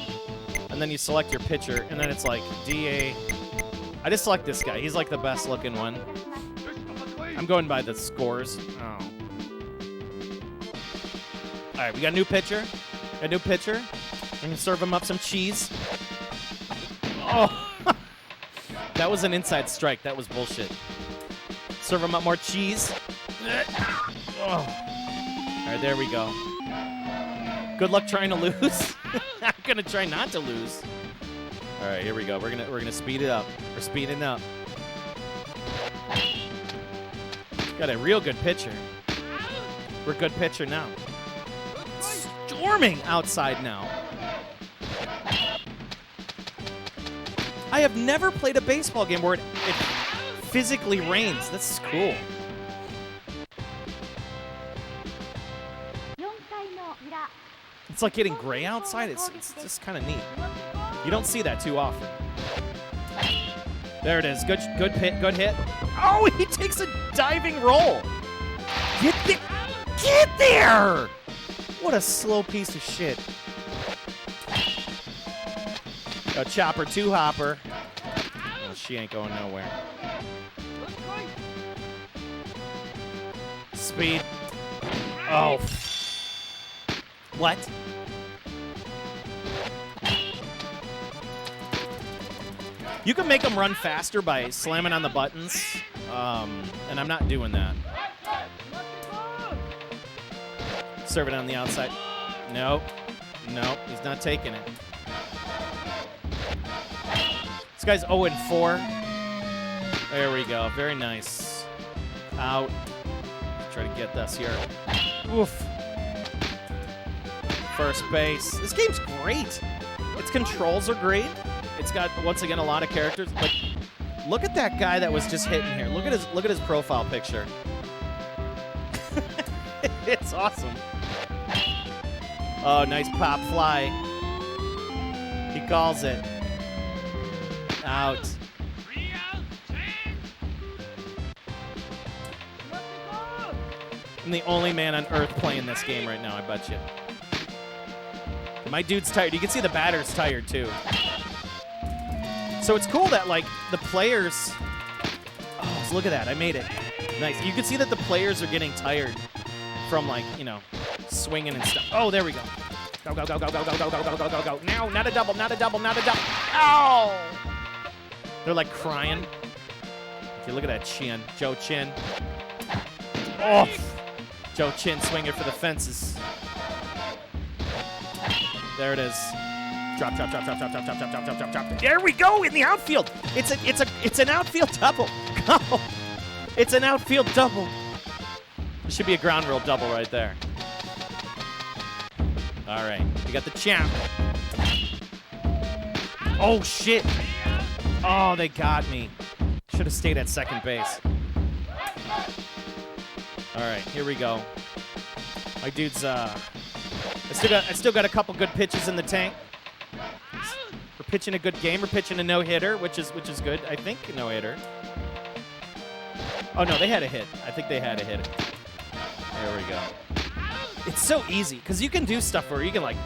and then you select your pitcher, and then it's like DA. I just select this guy. He's like the best looking one. I'm going by the scores. Oh. All right, we got a new pitcher. Got a new pitcher. I'm going to serve him up some cheese. Oh. That was an inside strike. That was bullshit. Serve him up more cheese. Oh. All right, there we go. Good luck trying to lose. I'm going to try not to lose. All right, here we go. We're gonna speed it up. We're speeding up. Got a real good pitcher. We're a good pitcher now. It's storming outside now. I have never played a baseball game where it physically rains. That's cool. It's like getting gray outside. It's just kind of neat. You don't see that too often. There it is. Good hit. Good hit. Oh, he takes a diving roll. Get there! What a slow piece of shit. A chopper 2-hopper. Oh, she ain't going nowhere. Speed. Oh. What? You can make them run faster by slamming on the buttons, and I'm not doing that. Serve it on the outside. Nope. Nope, he's not taking it. This guy's 0-4. There we go. Very nice. Out. Try to get this here. Oof. First base. This game's great. Its controls are great. It's got, once again, a lot of characters. But look at that guy that was just hitting here. Look at his profile picture. It's awesome. Oh, nice pop fly. He calls it. Out. I'm the only man on earth playing this game right now, I bet you. My dude's tired. You can see the batter's tired, too. So it's cool that, like, the players... Oh, so look at that. I made it. Nice. You can see that the players are getting tired. from like, you know, swinging and stuff. Oh, there we go. Go, go, go, go, go, go, go, go, go, go, go, go. No, not a double, not a double, not a double. Ow! They're like crying. Okay, look at that Chin. Joe Chin. Oh! Joe Chin swinging for the fences. There it is. Drop, drop, drop, drop, drop, drop, drop, drop, drop, drop, drop. There we go in the outfield. It's an outfield double. Go. It's an outfield double. It should be a ground rule double right there. All right, we got the champ. Oh shit! Oh, they got me. Should have stayed at second base. All right, here we go. My dude's I still got a couple good pitches in the tank. We're pitching a good game. We're pitching a no-hitter, which is good. I think a no-hitter. Oh no, they had a hit. I think they had a hit. There we go. It's so easy because you can do stuff where you can like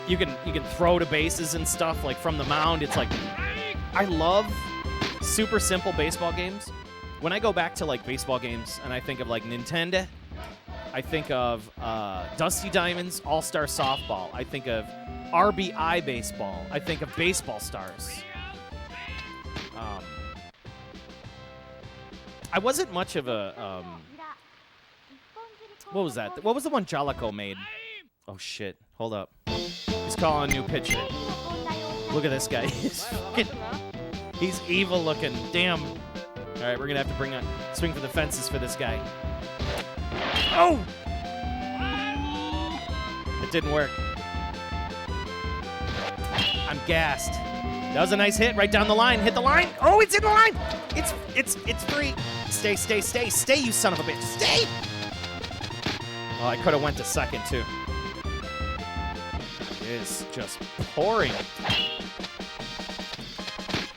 you can throw to bases and stuff like from the mound. It's like I love super simple baseball games. When I go back to like baseball games and I think of like Nintendo, I think of Dusty Diamonds, All-Star Softball. I think of RBI Baseball. I think of Baseball Stars. I wasn't much of a what was that? What was the one Jalico made? Oh shit! Hold up. He's calling a new pitcher. Look at this guy. He's evil looking. Damn. All right, we're gonna have to bring a swing for the fences for this guy. Oh! It didn't work. I'm gassed. That was a nice hit right down the line. Hit the line. Oh, it's in the line. It's free. Stay, stay, stay, stay, you son of a bitch. Stay. Oh, I could have went to second too. It is just pouring.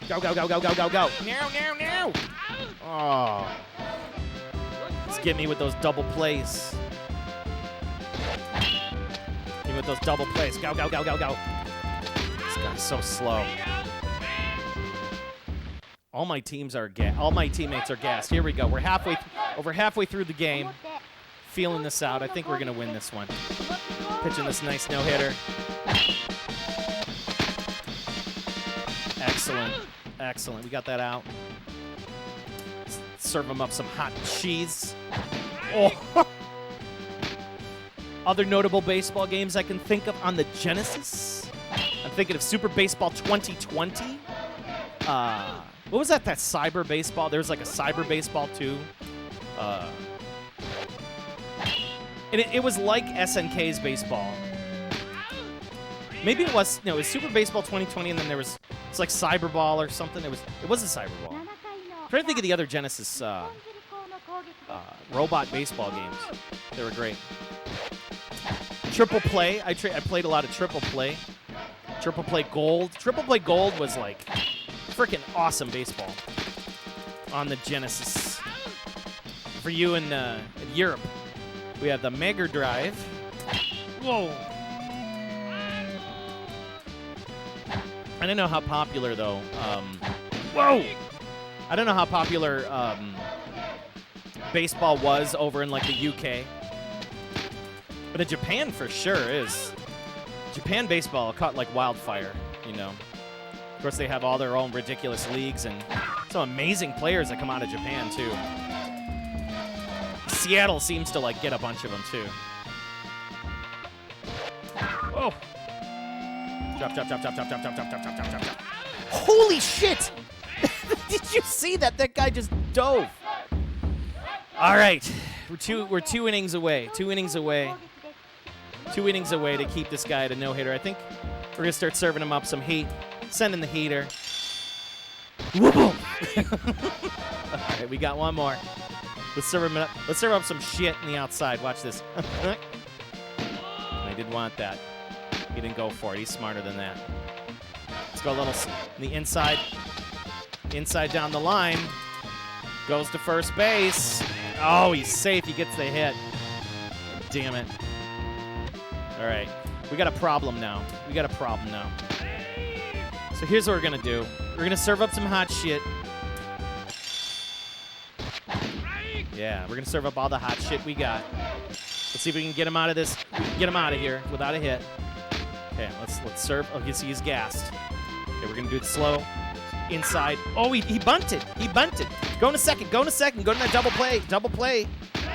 Go, go, go, go, go, go, go. Now, now, now. Oh. Just get me with those double plays. Get me with those double plays. Go, go, go, go, go. This guy's so slow. All my teammates are gassed. Here we go. We're over halfway through the game. Feeling this out. I think we're gonna win this one. Pitching this nice no-hitter. Excellent. Excellent. We got that out. Serve them up some hot cheese. Oh. Other notable baseball games I can think of on the Genesis. I'm thinking of Super Baseball 2020. What was that Cyber Baseball? There was like a Cyber Baseball too. And it was like SNK's baseball. Maybe it was, no, it was Super Baseball 2020, and then it's like Cyber Ball or something. It was a Cyber Ball. I'm trying to think of the other Genesis robot baseball games. They were great. Triple Play. I played a lot of Triple Play. Triple Play Gold. Triple Play Gold was like freaking awesome baseball on the Genesis. For you in Europe, we have the Mega Drive. Whoa. I don't know how popular, though. Whoa! I don't know how popular baseball was over in, like, the UK. But in Japan, for sure, is. Japan baseball caught like wildfire, you know. Of course, they have all their own ridiculous leagues and some amazing players that come out of Japan, too. Seattle seems to, like, get a bunch of them, too. Oh! Drop, drop, drop, drop, drop, drop, drop, drop, drop, drop, drop, drop, drop. Holy shit! Did you see that? That guy just dove. All right. We're two innings away. 2 innings away. 2 innings away to keep this guy at a no-hitter. I think we're going to start serving him up some heat. Send in the heater. Whoop! All right, we got one more. Let's serve him up. Let's serve up some shit in the outside. Watch this. I didn't want that. He didn't go for it. He's smarter than that. Let's go a little in the inside. Inside down the line. Goes to first base. Oh, he's safe. He gets the hit. Damn it. All right. We got a problem now. So here's what we're going to do. We're going to serve up some hot shit. Yeah, we're going to serve up all the hot shit we got. Let's see if we can get him out of this. Get him out of here without a hit. Okay, let's serve. Oh, you see he's gassed. Okay, we're gonna do it slow. Inside. Oh, he bunted. He bunted. Go in a second. Go in a second. Go to that double play. Double play.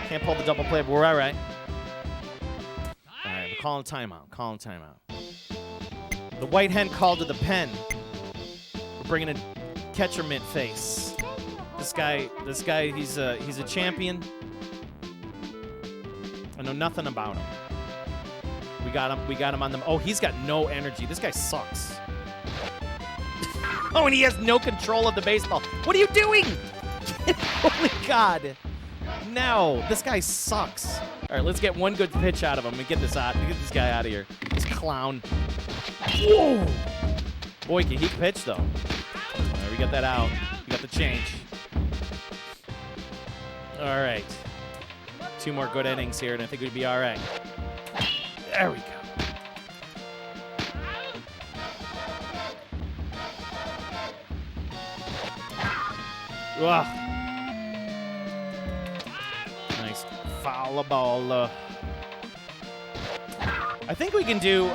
Can't pull the double play, but we're all right. All right, we're calling timeout. Calling timeout. The white hen called to the pen. We're bringing in catcher mint face. This guy, he's a champion. I know nothing about him. We got him on them. Oh, he's got no energy. This guy sucks. Oh, and he has no control of the baseball. What are you doing? Holy God. No, this guy sucks. All right, let's get one good pitch out of him and get this guy out of here. This clown. Whoa. Boy, can he pitch, though. All right, we got that out. We got the change. All right. 2 more good innings here, and I think we'd be all right. There we go. Ugh. Nice foul ball. I think we can do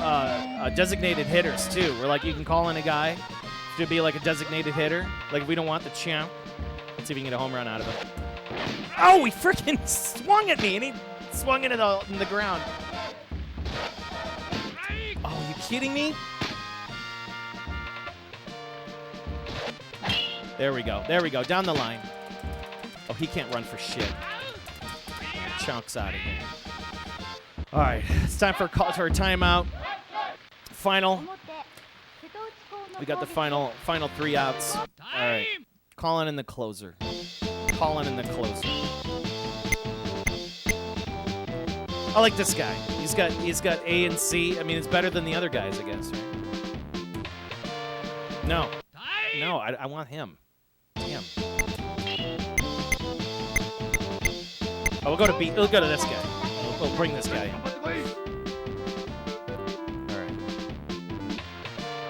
designated hitters, too, where, like, you can call in a guy to be, like, a designated hitter. Like, if we don't want the champ. Let's see if we can get a home run out of him. Oh, he freaking swung at me, and he swung it in the ground. Oh, are you kidding me? There we go. There we go. Down the line. Oh, he can't run for shit. Chunks out of here. All right. It's time for a timeout. Final. We got the final 3 outs. All right. Calling in the closer. Calling in the closer. I like this guy. He's got A and C. I mean, it's better than the other guys, I guess. Right? No. No, I want him. Damn. Oh, we'll go to B. We'll go to this guy. We'll bring this guy in. All right.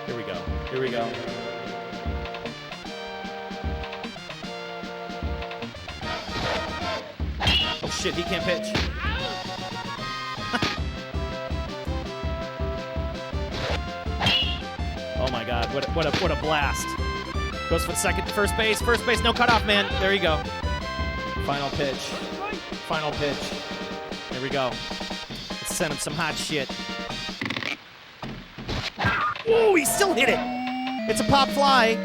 Here we go. Here we go. Oh shit, he can't pitch. Oh my God, what a blast. Goes for second, first base, no cutoff, man. There you go. Final pitch. Final pitch. There we go. Let's send him some hot shit. Oh, he still hit it. It's a pop fly.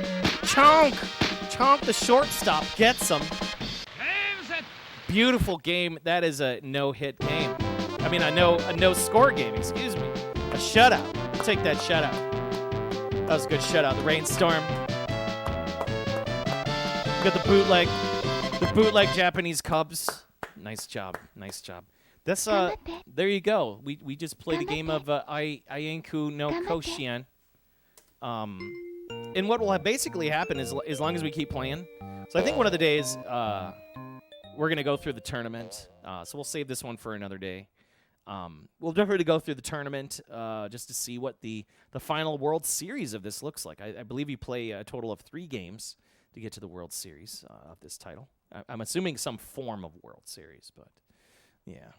Chonk. Chonk, the shortstop, gets him. Beautiful game. That is a no-hit game. I mean, a no-score game, excuse me. A shutout. We'll take that shutout. That was a good shutout. The rainstorm. Got the bootleg Japanese Cubs. Nice job. Nice job. This there you go. We just played a game of Ayenku no Koshien. And what will basically happen is, as long as we keep playing. So I think one of the days we're gonna go through the tournament. So we'll save this one for another day. We'll definitely go through the tournament just to see what the final World Series of this looks like. I believe you play a total of 3 games to get to the World Series of this title. I'm assuming some form of World Series, but yeah.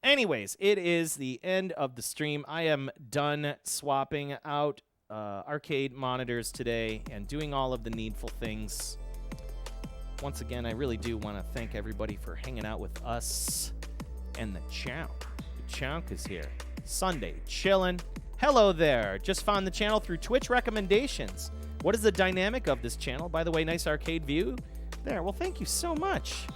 Anyways, it is the end of the stream. I am done swapping out arcade monitors today and doing all of the needful things. Once again, I really do want to thank everybody for hanging out with us and the Chonk. The Chonk is here. Sunday, chillin'. Hello there. Just found the channel through Twitch recommendations. What is the dynamic of this channel? By the way, nice arcade view. There. Well, thank you so much.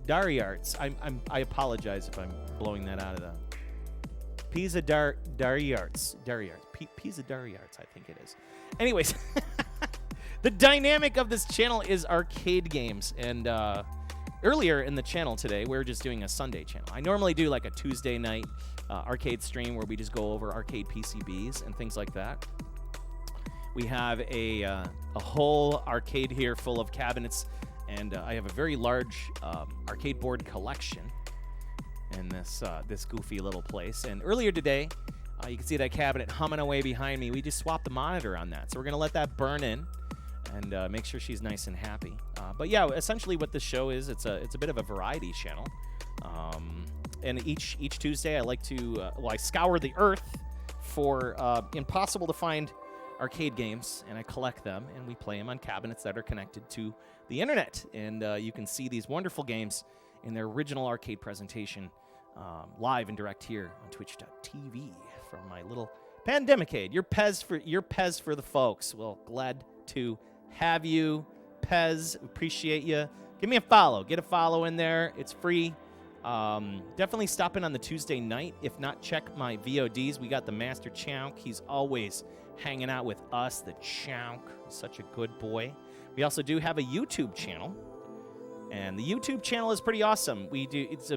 Dariarts. I apologize if I'm blowing that out of the Dariarts. Pizza Dariarts, I think it is. Anyways, the dynamic of this channel is arcade games. And earlier in the channel today, we were just doing a Sunday channel. I normally do like a Tuesday night arcade stream where we just go over arcade PCBs and things like that. We have a whole arcade here full of cabinets, and I have a very large arcade board collection in this goofy little place. And earlier today, you can see that cabinet humming away behind me. We just swapped the monitor on that, so we're gonna let that burn in, and make sure she's nice and happy. But yeah, essentially what this show is, it's a bit of a variety channel. And each Tuesday I like to, I scour the earth for impossible to find arcade games, and I collect them, and we play them on cabinets that are connected to the internet. And you can see these wonderful games in their original arcade presentation live and direct here on twitch.tv from my little Pandemicade. Your Pez for the folks. Well, glad to have you, Pez. Appreciate you. Give me a follow. Get a follow in there. It's free. Definitely stop in on the Tuesday night. If not, check my VODs. We got the Master Chonk. He's always hanging out with us, the Chonk. Such a good boy. We also do have a YouTube channel, and the YouTube channel is pretty awesome.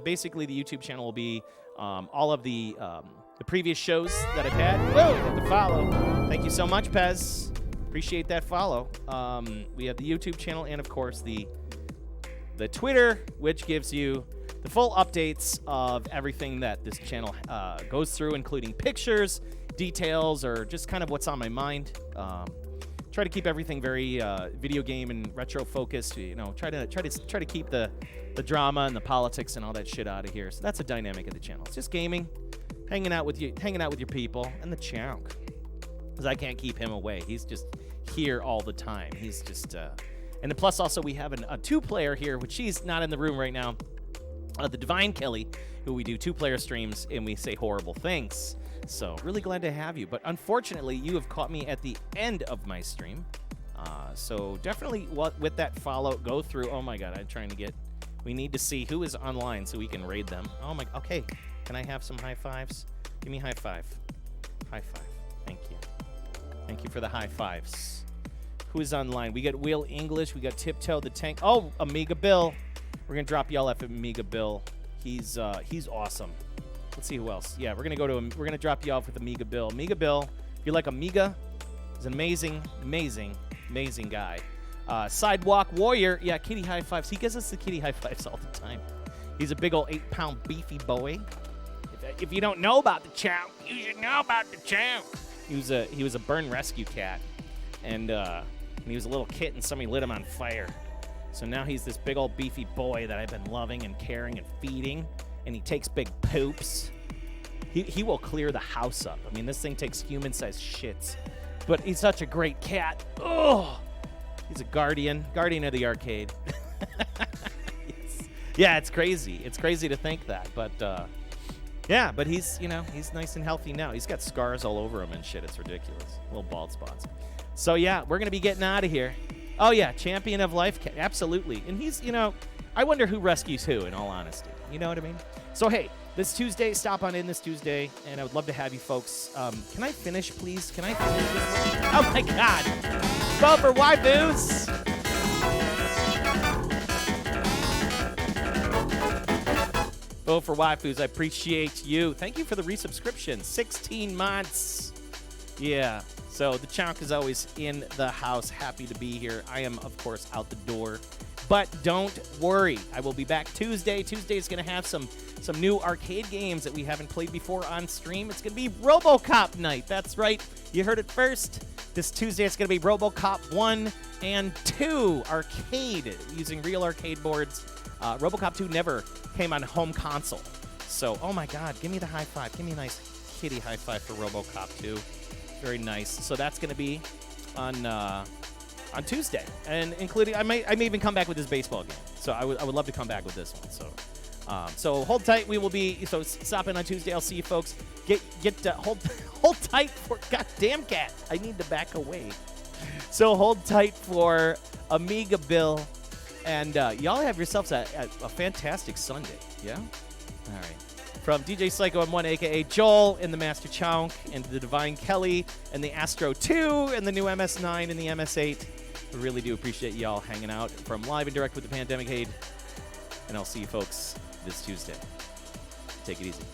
Basically the YouTube channel will be all of the previous shows that I've had. Whoa, got the follow. Thank you so much, Pez. Appreciate that follow. We have the YouTube channel and, of course, the Twitter, which gives you the full updates of everything that this channel goes through, including pictures, details, or just kind of what's on my mind. Try to keep everything very video game and retro focused. You know, try to keep the drama and the politics and all that shit out of here. So that's a dynamic of the channel. It's just gaming, hanging out with your people, and the Chonk, because I can't keep him away. He's just here all the time. He's just and then plus also we have a 2-player here, which she's not in the room right now. The Divine Kelly, who we do 2-player streams and we say horrible things. So really glad to have you. But unfortunately, you have caught me at the end of my stream. So definitely with that follow, go through. Oh my God, we need to see who is online so we can raid them. Oh my, okay. Can I have some high fives? Give me high five. High five. Thank you. Thank you for the high fives. Who is online? We got Will English. We got Tiptoe the Tank. Oh, Amiga Bill. We're gonna drop y'all off at Amiga Bill. He's awesome. Let's see who else. Yeah, we're gonna drop you off with Amiga Bill. Amiga Bill, if you like Amiga, he's an amazing guy. Sidewalk Warrior, yeah, kitty high fives. He gives us the kitty high fives all the time. He's a big old 8-pound beefy boy. If you don't know about the Chonk, you should know about the Chonk. He was a burn rescue cat, and he was a little kitten. Somebody lit him on fire. So now he's this big old beefy boy that I've been loving and caring and feeding, and he takes big poops. He will clear the house up. I mean, this thing takes human-sized shits, but he's such a great cat. Oh, he's a guardian of the arcade. Yeah, it's crazy. It's crazy to think that, but yeah, but he's nice and healthy now. He's got scars all over him and shit. It's ridiculous. Little bald spots. So yeah, we're gonna be getting out of here. Oh yeah, champion of life, absolutely. And he's, I wonder who rescues who, in all honesty. You know what I mean? So hey, this Tuesday, stop on in this Tuesday, and I would love to have you folks. Can I finish, please? Can I finish this? Oh my God! Vote for waifus! Vote for waifus. I appreciate you. Thank you for the resubscription. 16 months. Yeah. So the Chonk is always in the house. Happy to be here. I am, of course, out the door. But don't worry. I will be back Tuesday. Tuesday is going to have some new arcade games that we haven't played before on stream. It's going to be RoboCop night. That's right. You heard it first. This Tuesday it's going to be RoboCop 1 and 2 arcade using real arcade boards. RoboCop 2 never came on home console. So, oh my God, give me the high five. Give me a nice kitty high five for RoboCop 2. Very nice. So that's going to be on Tuesday, and including I may even come back with this baseball game. So I would love to come back with this one. So hold tight. We will be stop in on Tuesday. I'll see you folks. Hold tight for goddamn cat. I need to back away. So hold tight for Amiga Bill, and y'all have yourselves a fantastic Sunday. Yeah. All right. From DJ Psycho M1, a.k.a. Joel, and the Master Chonk, and the Divine Kelly, and the Astro 2, and the new MS9, and the MS8. We really do appreciate y'all hanging out from Live and Direct with the Pandemicade. And I'll see you folks this Tuesday. Take it easy.